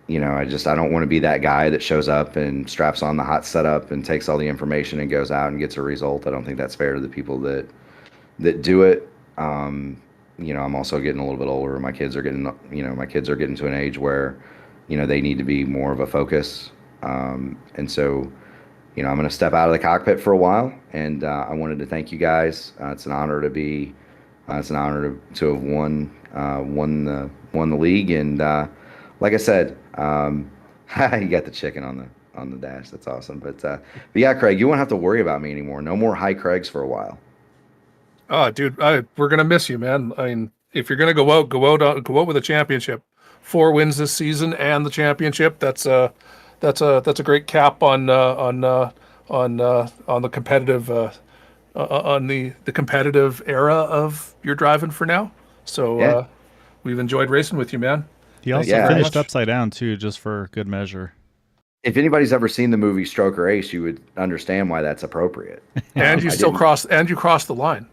I don't want to be that guy that shows up and straps on the hot setup and takes all the information and goes out and gets a result. I don't think that's fair to the people that do it. I'm also getting a little bit older. My kids are getting to an age where, they need to be more of a focus. And so, I'm going to step out of the cockpit for a while, and I wanted to thank you guys. It's an honor to have won the league. And like I said, you got the chicken on the dash. That's awesome. But yeah, Craig, you won't have to worry about me anymore. No more high Craigs for a while. Oh, dude, we're gonna miss you, man. I mean, if you're gonna go out with a championship, 4 wins this season and the championship. That's a great cap on the competitive on the competitive era of your driving for now. So Yeah. we've enjoyed racing with you, man. He Thank also you very finished much. upside down too, just for good measure. If anybody's ever seen the movie Stroker Ace, you would understand why that's appropriate. And you I still didn't. crossed the line.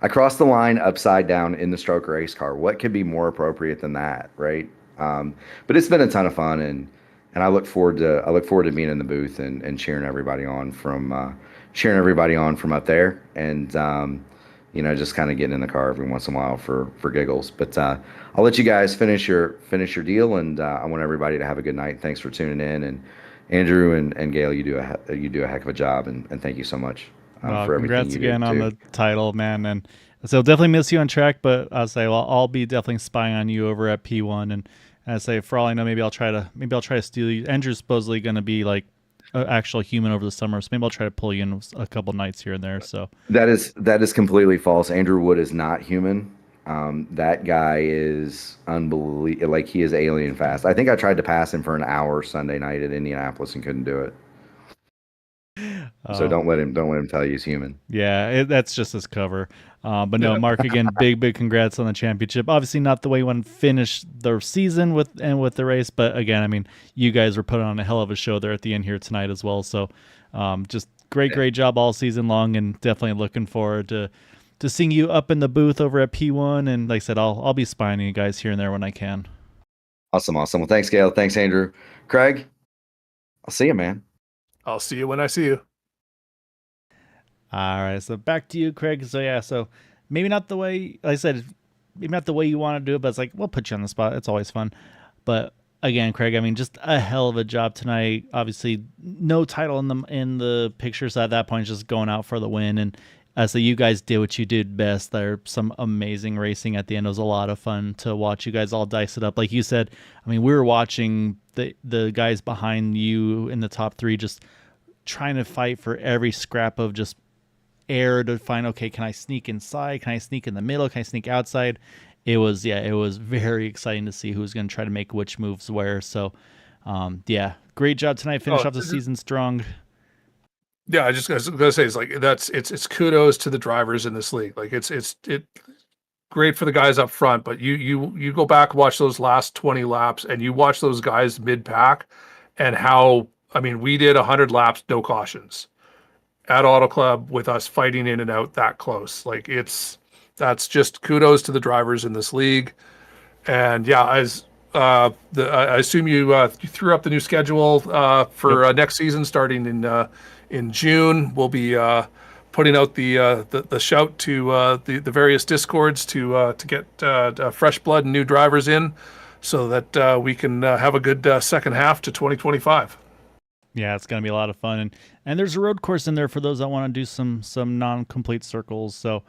I crossed the line upside down in the Stroker race car. What could be more appropriate than that, right? But it's been a ton of fun, and I look forward to being in the booth and cheering everybody on from up there, and just kind of getting in the car every once in a while for giggles. But I'll let you guys finish your deal, and I want everybody to have a good night. Thanks for tuning in, and Andrew and Gail, you do a heck of a job, and thank you so much. For everything Congrats you do again on too. the title, man. And so definitely miss you on track, but I'll say I'll be definitely spying on you over at P1. And I say, for all I know, maybe I'll try to steal you. Andrew's supposedly going to be like an actual human over the summer, so maybe I'll try to pull you in a couple nights here and there. So That is completely false. Andrew Wood is not human. That guy is unbelievable. Like, he is alien fast. I think I tried to pass him for an hour Sunday night at Indianapolis and couldn't do it. So don't let him tell you he's human. Yeah, that's just his cover. But no, Mark, again, big congrats on the championship. Obviously not the way you want to finish the season with the race, but again, I mean, you guys were putting on a hell of a show there at the end here tonight as well. So just great job all season long, and definitely looking forward to seeing you up in the booth over at P1. And like I said, I'll be spying on you guys here and there when I can. Awesome. Well, thanks, Gail. Thanks, Andrew. Craig, I'll see you, man. I'll see you when I see you. All right, so back to you, Craig. So yeah, so maybe not the way, like I said, maybe not the way you want to do it, but it's like, we'll put you on the spot. It's always fun. But again, Craig, I mean, just a hell of a job tonight. Obviously, no title in the picture, so at that point, just going out for the win. And so you guys did what you did best. There's some amazing racing at the end. It was a lot of fun to watch you guys all dice it up. Like you said, I mean, we were watching the guys behind you in the top 3 just trying to fight for every scrap of just air to find, okay, can I sneak inside? Can I sneak in the middle? Can I sneak outside? It was very exciting to see who's going to try to make which moves where. So, great job tonight. Finish off the season strong. Yeah, I was gonna say, it's like it's kudos to the drivers in this league. Like it's great for the guys up front, but you go back, watch those last 20 laps, and you watch those guys mid pack, and how, I mean, we did 100 laps, no cautions at Auto Club with us fighting in and out that close. Like, that's just kudos to the drivers in this league. And yeah, as I assume you threw up the new schedule for next season starting in June. We'll be putting out the shout to the various discords to get fresh blood and new drivers in, so that we can have a good second half to 2025. Yeah, it's going to be a lot of fun. And there's a road course in there for those that want to do some non-complete circles. So,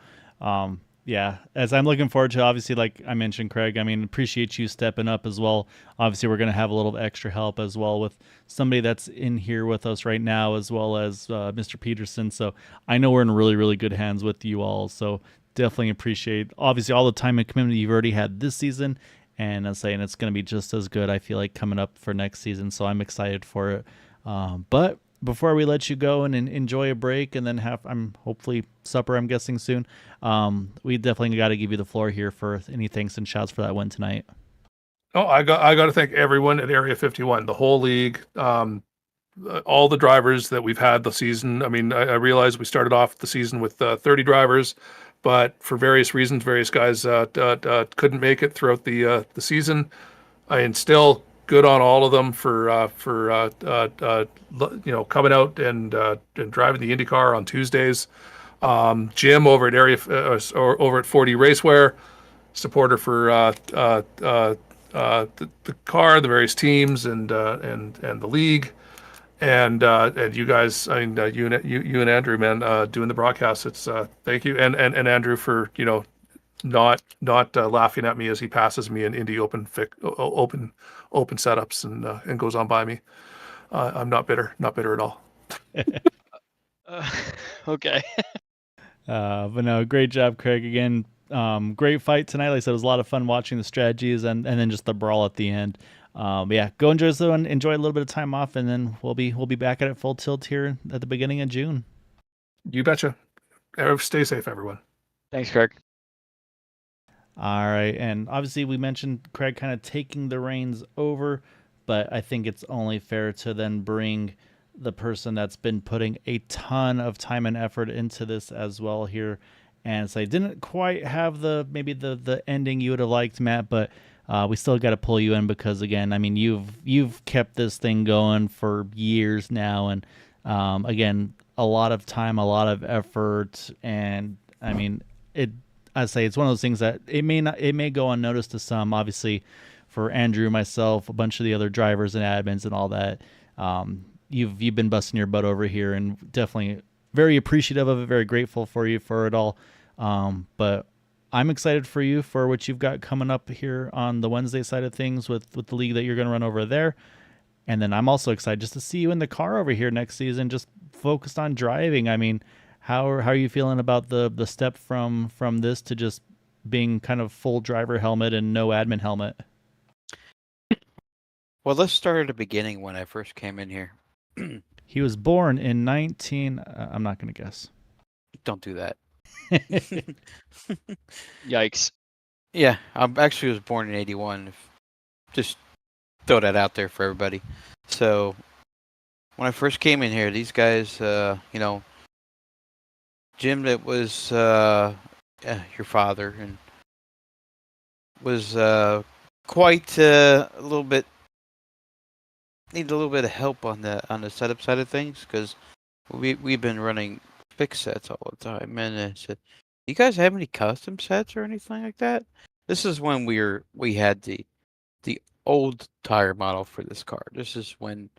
yeah, as I'm looking forward to, obviously, like I mentioned, Craig, I mean, appreciate you stepping up as well. Obviously, we're going to have a little extra help as well with somebody that's in here with us right now, as well as Mr. Peterson. So I know we're in really, really good hands with you all. So definitely appreciate, obviously, all the time and commitment you've already had this season. And I'm saying it's going to be just as good, I feel like, coming up for next season. So I'm excited for it. But before we let you go and enjoy a break and then I'm hopefully supper, I'm guessing soon, we definitely got to give you the floor here for any thanks and shouts for that win tonight. Oh, I got to thank everyone at Area 51, the whole league, all the drivers that we've had the season. I mean, I realized we started off the season with 30 drivers, but for various reasons, various guys couldn't make it throughout the season. And still good on all of them for coming out and driving the Indycar on Tuesdays. Jim over at over at 40 Racewear, supporter for the car, the various teams, and the league, and you guys. I mean, you and Andrew, man, doing the broadcast. It's thank you, and Andrew for not laughing at me as he passes me in Indy open setups and goes on by me. I'm not bitter at all. Okay. But no, great job, Craig. Again, great fight tonight. Like I said, it was a lot of fun watching the strategies and then just the brawl at the end. Yeah, go enjoy so and enjoy a little bit of time off, and then we'll be back at it full tilt here at the beginning of June. You betcha. Stay safe, everyone. Thanks, Craig. All right, and obviously we mentioned Craig kind of taking the reins over, but I think it's only fair to then bring the person that's been putting a ton of time and effort into this as well here. And so I didn't quite have maybe the ending you would have liked, Matt, but we still got to pull you in because again, I mean you've kept this thing going for years now, and again, a lot of time, a lot of effort, and I mean I say it's one of those things that it may go unnoticed to some. Obviously, for Andrew, myself, a bunch of the other drivers and admins and all that, you've been busting your butt over here, and definitely very appreciative of it, very grateful for you for it all. But I'm excited for you for what you've got coming up here on the Wednesday side of things with the league that you're going to run over there. And then I'm also excited just to see you in the car over here next season, just focused on driving. I mean, how are you feeling about the step from this to just being kind of full driver helmet and no admin helmet? Well, let's start at the beginning when I first came in here. He was born in 19. I'm not going to guess. Don't do that. Yikes. Yeah, I actually was born in 81. Just throw that out there for everybody. So when I first came in here, these guys, Jim, that was your father, and was quite a little bit needed a little bit of help on the setup side of things because we've been running fixed sets all the time. And I said, "You guys have any custom sets or anything like that?" This is when we had the old tire model for this car. This is when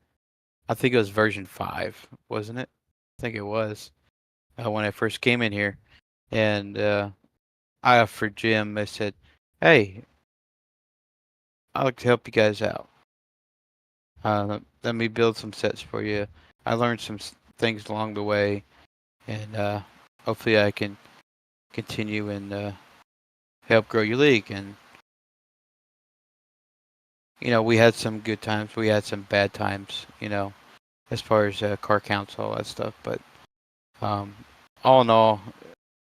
I think it was version 5, wasn't it? I think it was when I first came in here, and I offered Jim. I said, "Hey, I'd like to help you guys out. Let me build some sets for you. I learned some things along the way, and hopefully I can continue and help grow your league." And we had some good times. We had some bad times. As far as car counts, all that stuff. But all in all,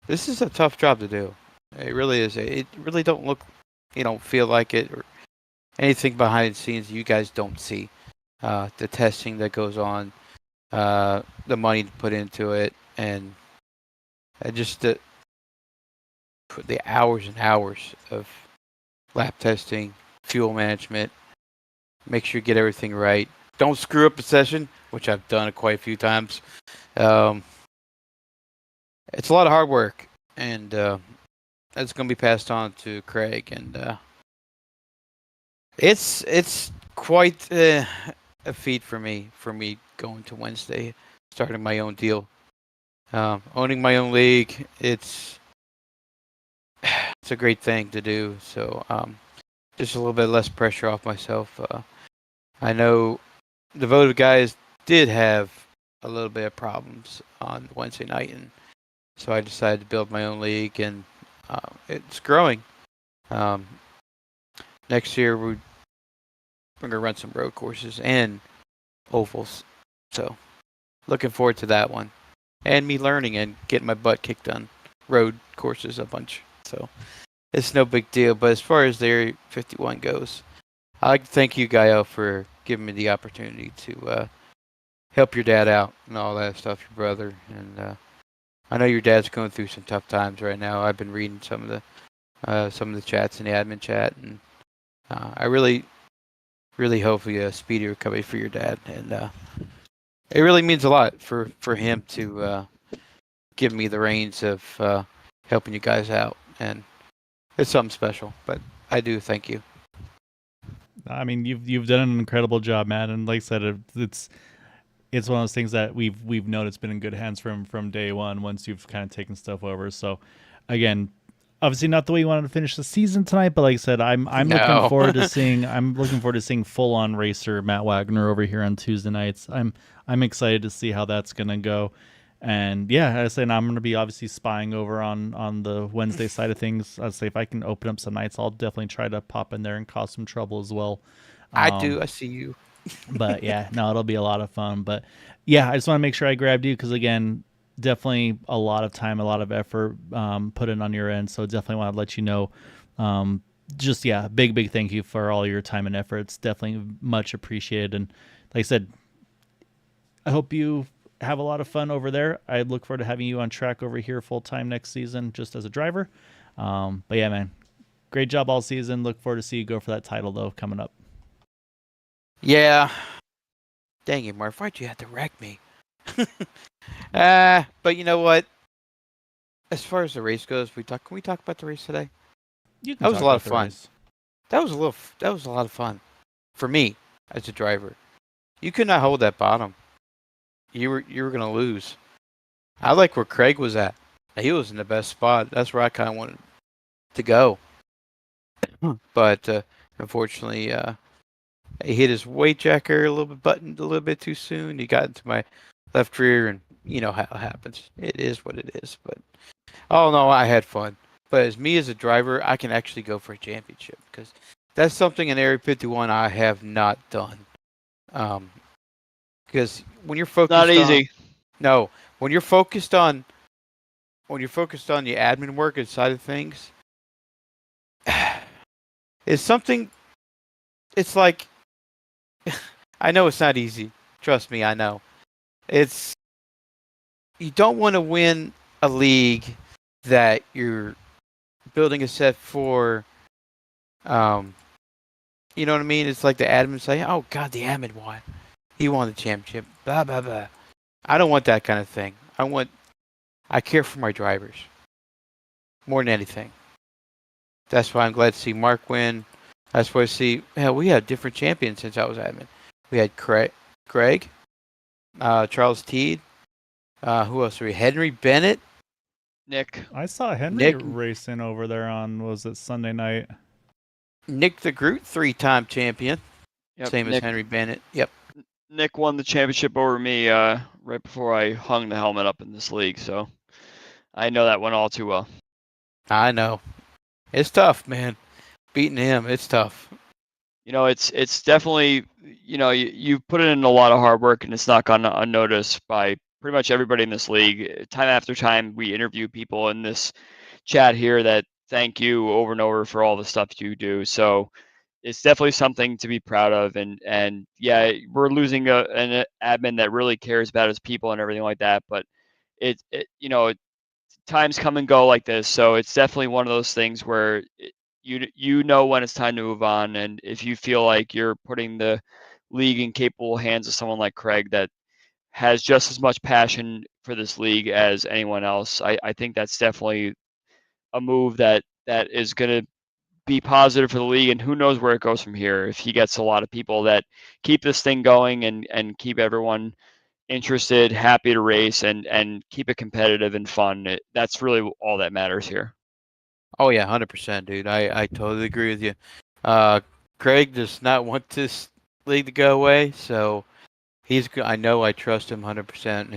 this is a tough job to do. It really is. It really don't feel like it or anything behind the scenes you guys don't see. The testing that goes on, the money to put into it, and just the hours and hours of lap testing, fuel management, make sure you get everything right. Don't screw up a session, which I've done quite a few times. It's a lot of hard work, and that's going to be passed on to Craig. And it's quite a feat for me going to Wednesday, starting my own deal, owning my own league. It's a great thing to do. So just a little bit less pressure off myself. I know the voted guys did have a little bit of problems on Wednesday night, and so I decided to build my own league, and it's growing. Next year we're going to run some road courses and ovals, so looking forward to that one, and me learning and getting my butt kicked on road courses a bunch. So it's no big deal. But as far as the Area 51 goes, I'd like to thank you, Gaio, for giving me the opportunity to help your dad out and all that stuff, your brother. And I know your dad's going through some tough times right now. I've been reading some of the chats in the admin chat, and I really, really hope a speedy recovery for your dad. And it really means a lot for him to give me the reins of helping you guys out, and it's something special. But I do thank you. I mean, you've done an incredible job, man, and like I said, it's one of those things that we've noticed been in good hands from day one once you've kind of taken stuff over. So again, obviously not the way you wanted to finish the season tonight, but like I said, I'm looking forward to seeing full on racer Matt Wagner over here on Tuesday nights. I'm excited to see how that's gonna go. And yeah, I said I'm going to be obviously spying over on the Wednesday side of things. I say if I can open up some nights, I'll definitely try to pop in there and cause some trouble as well. I do. I see you. But yeah, no, it'll be a lot of fun. But yeah, I just want to make sure I grabbed you because again, definitely a lot of time, a lot of effort put in on your end. So definitely want to let you know. Just yeah, big thank you for all your time and effort. It's definitely much appreciated. And like I said, I hope you have a lot of fun over there. I look forward to having you on track over here full time next season, just as a driver. But yeah, man, great job all season. Look forward to see you go for that title though coming up. Yeah. Dang it, Marv. Why'd you have to wreck me? But you know what? As far as the race goes, can we talk about the race today? You can That was talk a lot about of the fun. race. That was a lot of fun for me as a driver. You could not hold that bottom. You were gonna lose. I like where Craig was at. He was in the best spot. That's where I kind of wanted to go. But unfortunately, he hit his weight jacker a little bit buttoned a little bit too soon. He got into my left rear, and you know how it happens. It is what it is. But oh no, I had fun. But as me as a driver, I can actually go for a championship because that's something in Area 51 I have not done. Because when you're focused Not easy. when you're focused on the admin work inside of things, it's something. It's like I know it's not easy. Trust me, I know. It's you don't want to win a league that you're building a set for. You know what I mean? It's like the admin say, "Oh God, the admin won. He won the championship." Blah blah blah. I don't want that kind of thing. I care for my drivers more than anything. That's why I'm glad to see Mark win. That's why I see. Hell, we had different champions since I was admin. We had Greg, Charles Teed. Who else? We Henry Bennett. Nick. I saw Henry racing over there on was it Sunday night? Nick the Groot, 3-time champion. Yep, Same as Henry Bennett. Yep. Nick won the championship over me right before I hung the helmet up in this league, so I know that one all too well. I know. It's tough, man. Beating him, it's tough. You know, it's definitely, you know, you put in a lot of hard work, and it's not gone unnoticed by pretty much everybody in this league. Time after time, we interview people in this chat here that thank you over and over for all the stuff you do. So it's definitely something to be proud of. And yeah, we're losing an admin that really cares about his people and everything like that. But it you know, times come and go like this. So it's definitely one of those things where you know when it's time to move on. And if you feel like you're putting the league in capable hands of someone like Craig that has just as much passion for this league as anyone else, I think that's definitely a move that is going to be positive for the league, and who knows where it goes from here if he gets a lot of people that keep this thing going and keep everyone interested, happy to race, and keep it competitive and fun. That's really all that matters here. Oh yeah, 100%, dude. I totally agree with you. Craig does not want this league to go away, so I know I trust him 100%, and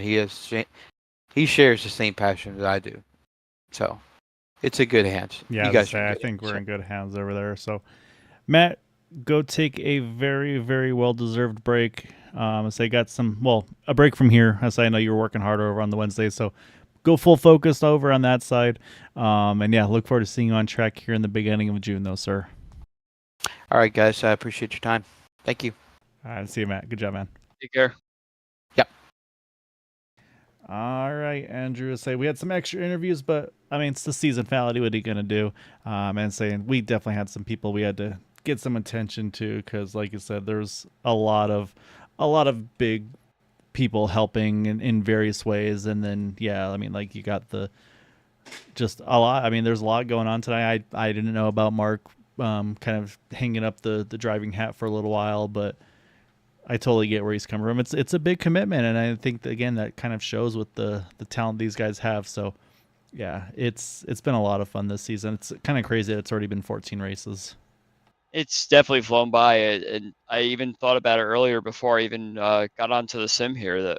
he shares the same passion that I do. So it's a good hands. Yeah, you guys I think we're in good hands over there. So, Matt, go take a very well deserved break. I got a break from here. I know you're working hard over on the Wednesday, so go full focus over on that side. And yeah, look forward to seeing you on track here in the beginning of June, though, sir. All right, guys. I appreciate your time. Thank you. All right, see you, Matt. Good job, man. Take care. Yep. All right, Andrew. We had some extra interviews, but I mean, it's the season finale. What are you gonna do? And saying we definitely had some people we had to get some attention to because, like you said, there's a lot of big people helping in various ways. And then yeah, I mean, like you got just a lot. I mean, there's a lot going on tonight. I didn't know about Mark kind of hanging up the driving hat for a little while, but I totally get where he's coming from. It's a big commitment, and I think again that kind of shows with the talent these guys have. So yeah, it's been a lot of fun this season. It's kind of crazy that it's already been 14 races. It's definitely flown by, and I even thought about it earlier before I even got onto the sim here.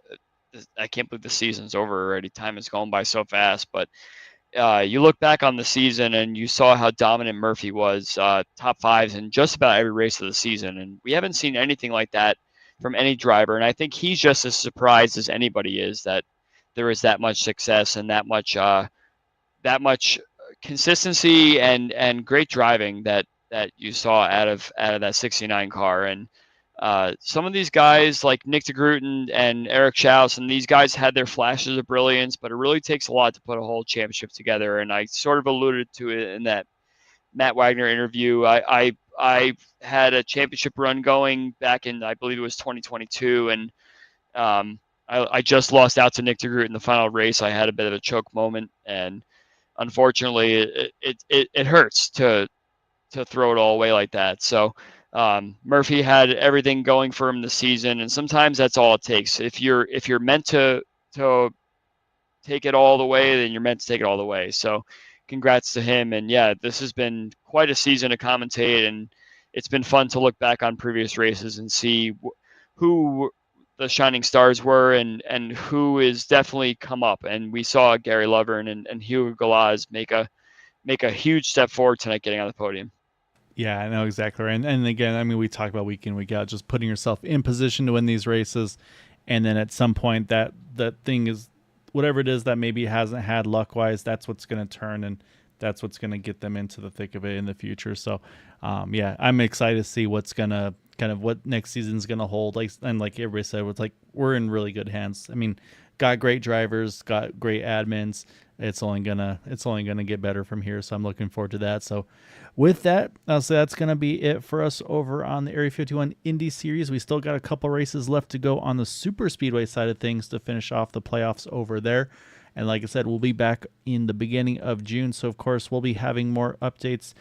I can't believe the season's over already. Time has gone by so fast, but you look back on the season and you saw how dominant Murphy was, top fives in just about every race of the season, and we haven't seen anything like that from any driver. And I think he's just as surprised as anybody is that there is that much success and that much consistency and great driving that you saw out of that 69 car. And some of these guys like Nick DeGroot and Eric Schaus, and these guys had their flashes of brilliance, but it really takes a lot to put a whole championship together. And I sort of alluded to it in that Matt Wagner interview. I had a championship run going back in, I believe it was 2022, and I just lost out to Nick DeGroot in the final race. I had a bit of a choke moment, and unfortunately, it hurts to throw it all away like that. So Murphy had everything going for him this season, and sometimes that's all it takes. If you're meant to take it all the way, then you're meant to take it all the way. So congrats to him. And yeah, this has been quite a season to commentate, and it's been fun to look back on previous races and see who the shining stars were and who is definitely come up. And we saw Gary Lovern and Hugo Galaz make a huge step forward tonight, getting on the podium. Yeah, I know exactly right. And again, I mean, we talk about week in, week out, just putting yourself in position to win these races. And then at some point that thing is, whatever it is that maybe hasn't had luck wise, that's what's going to turn, and that's what's going to get them into the thick of it in the future. So, yeah, I'm excited to see what's going to what next season's going to hold. Like everybody said, it's like we're in really good hands. I mean, got great drivers, got great admins. It's only gonna get better from here. So I'm looking forward to that. So with that, I'll say that's gonna be it for us over on the Area 51 Indy Series. We still got a couple races left to go on the Super Speedway side of things to finish off the playoffs over there. And like I said, we'll be back in the beginning of June. So, of course, we'll be having more updates.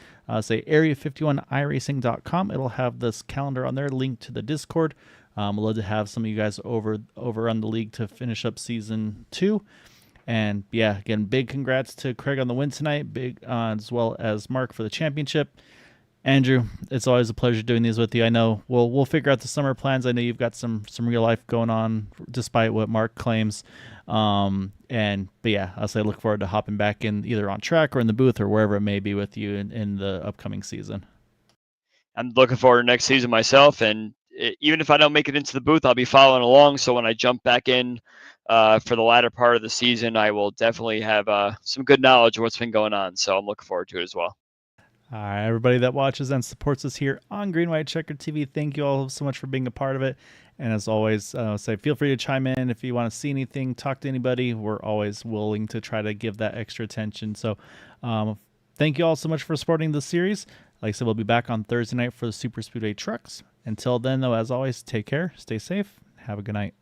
Say area51iracing.com. It'll have this calendar on there, linked to the Discord. We'd love to have some of you guys over on the league to finish up Season 2. And, yeah, again, big congrats to Craig on the win tonight, as well as Mark for the championship. Andrew, it's always a pleasure doing these with you. I know we'll figure out the summer plans. I know you've got some real life going on, despite what Mark claims. But yeah, I'll say I look forward to hopping back in either on track or in the booth or wherever it may be with you in the upcoming season. I'm looking forward to next season myself, and even if I don't make it into the booth, I'll be following along. So when I jump back in for the latter part of the season, I will definitely have some good knowledge of what's been going on. So I'm looking forward to it as well. All right, everybody that watches and supports us here on Green White Checker TV, thank you all so much for being a part of it. And as always, say feel free to chime in if you want to see anything, talk to anybody. We're always willing to try to give that extra attention. So thank you all so much for supporting the series. Like I said, we'll be back on Thursday night for the Super Speedway Trucks. Until then, though, as always, take care, stay safe, have a good night.